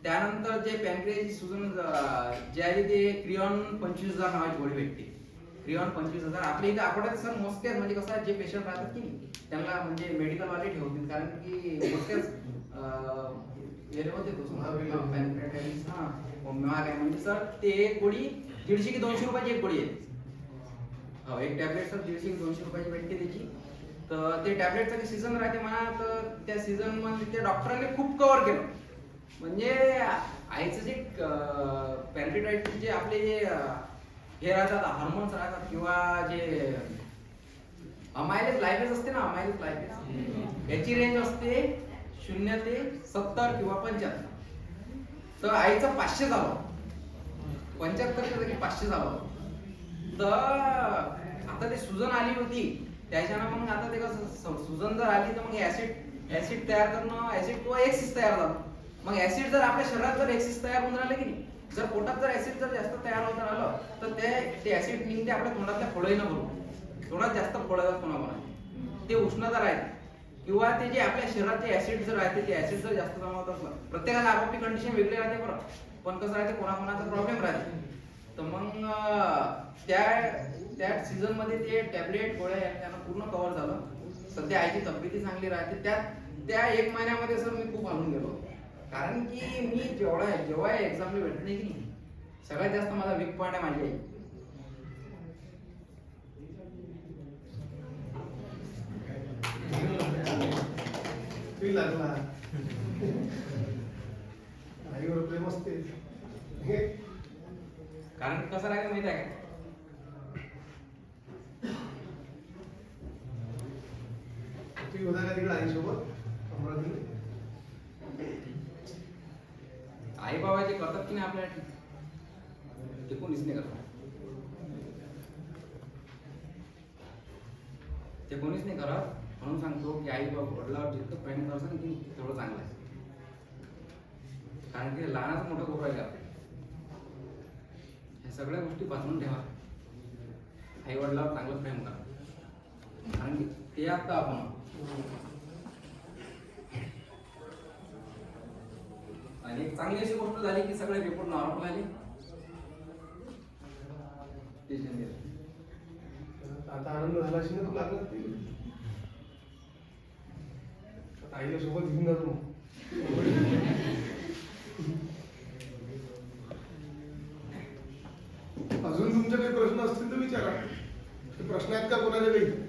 B: त्यानंतर जे पॅनक्रियाची सुजन जे आहे ते क्रिऑन 25,000 नावाची गोळी भेटते. क्रिऑन 25,000 आपल्या इथे अकोल्यात सर मोजकेच म्हणजे कसं जे पेशंट राहतात की नाही त्यांना म्हणजे मेडिकल वाले ठेवतील. कारण की मोजकेच पॅनक्रियाटायटिस महाग आहे. म्हणजे सर ते एक गोळी 150 की 200 रुपयाची एक गोळी आहे. एक टॅबलेट सर 150 की 200 रुपयाची भेटते त्याची. तर ते टॅबलेटचा सीझन राहते म्हणा, तर त्या सीझन मध्ये त्या डॉक्टरांनी खूप कव्हर केलं. म्हणजे आईचं जे पॅनक्रियाटायटिस जे आपले जे हे राहतात हार्मोन्स राहतात किंवा जे अमायलेज लायपेज असते ना, अमायलेज लायपेज याची रेंज असते 0 ते 70 किंवा 75. तर आईचं 500 झालं, 75च्या जागी 500 झालं. तर आता ते सुजन आली होती त्याच्यानं मग आता ते कसं सुजन जर आली तर मग ऍसिड तयार करणं, ऍसिड किंवा एक्सिस तयार झालं. मग ऍसिड जर आपल्या शरीरात जर एक्सिस तयार होऊन राहिलं की नाही, जर पोटात जर ऍसिड जर जास्त तयार होत राहिलं तर ते ऍसिड निघते आपल्या तोंडातल्या फोळीनं भरून. तोंडात जास्त फोळं कोणाकोणा ते उष्णता राहते किंवा ते जे आपल्या शरीराचे ऍसिड जर राहते ते ऍसिड जर जास्त जमा होत असलं, प्रत्येकाला आपापली कंडिशन वेगळी राहते बरं. पण कसं राहते कोणाकोणाचा प्रॉब्लेम राहते. तर मग त्या सीझन मध्ये ते टॅबलेट गोळ्या त्यांना पूर्ण कव्हर झालं. सध्या आईची तब्येती चांगली राहते. त्या 1 महिन्यामध्ये सर मी खूप हलून गेलो. कारण की मी जेव्हा एक्झामला भेटले नाही की नाही, सगळ्यात जास्त माझा वीक पॉइंट आहे माझी आई.
A: लागला आईवर प्रेम असते.
B: कारण कसं राहायचं माहिती आहे का,
A: तुम्ही होता का तिकडे आईसोबत अमरावतीला?
B: आई बाबा जे करतात की नाही आपल्याला ते कोणीच नाही करत. ते कोणीच नाही करत. म्हणून सांगतो की आई बाबा वडिलांवर जितकं प्रेम करतात की तेवढं चांगलं आहे. कारण की लहानाचं मोठं करू राहिलं आपल्याला. ह्या सगळ्या गोष्टी वाचून ठेवा. आई वडिलांवर चांगलं प्रेम करा. कारण की ते आता आपण आणि एक चांगली अशी गोष्ट झाली की सगळे रिपोर्ट नॉर्मल आले.
A: आता आनंद झाला असेल ना तुला? आईला सोबत घेऊन जातो. अजून तुमचे काही प्रश्न असतील तर विचारा. प्रश्न आहेत का कोणाचे काही?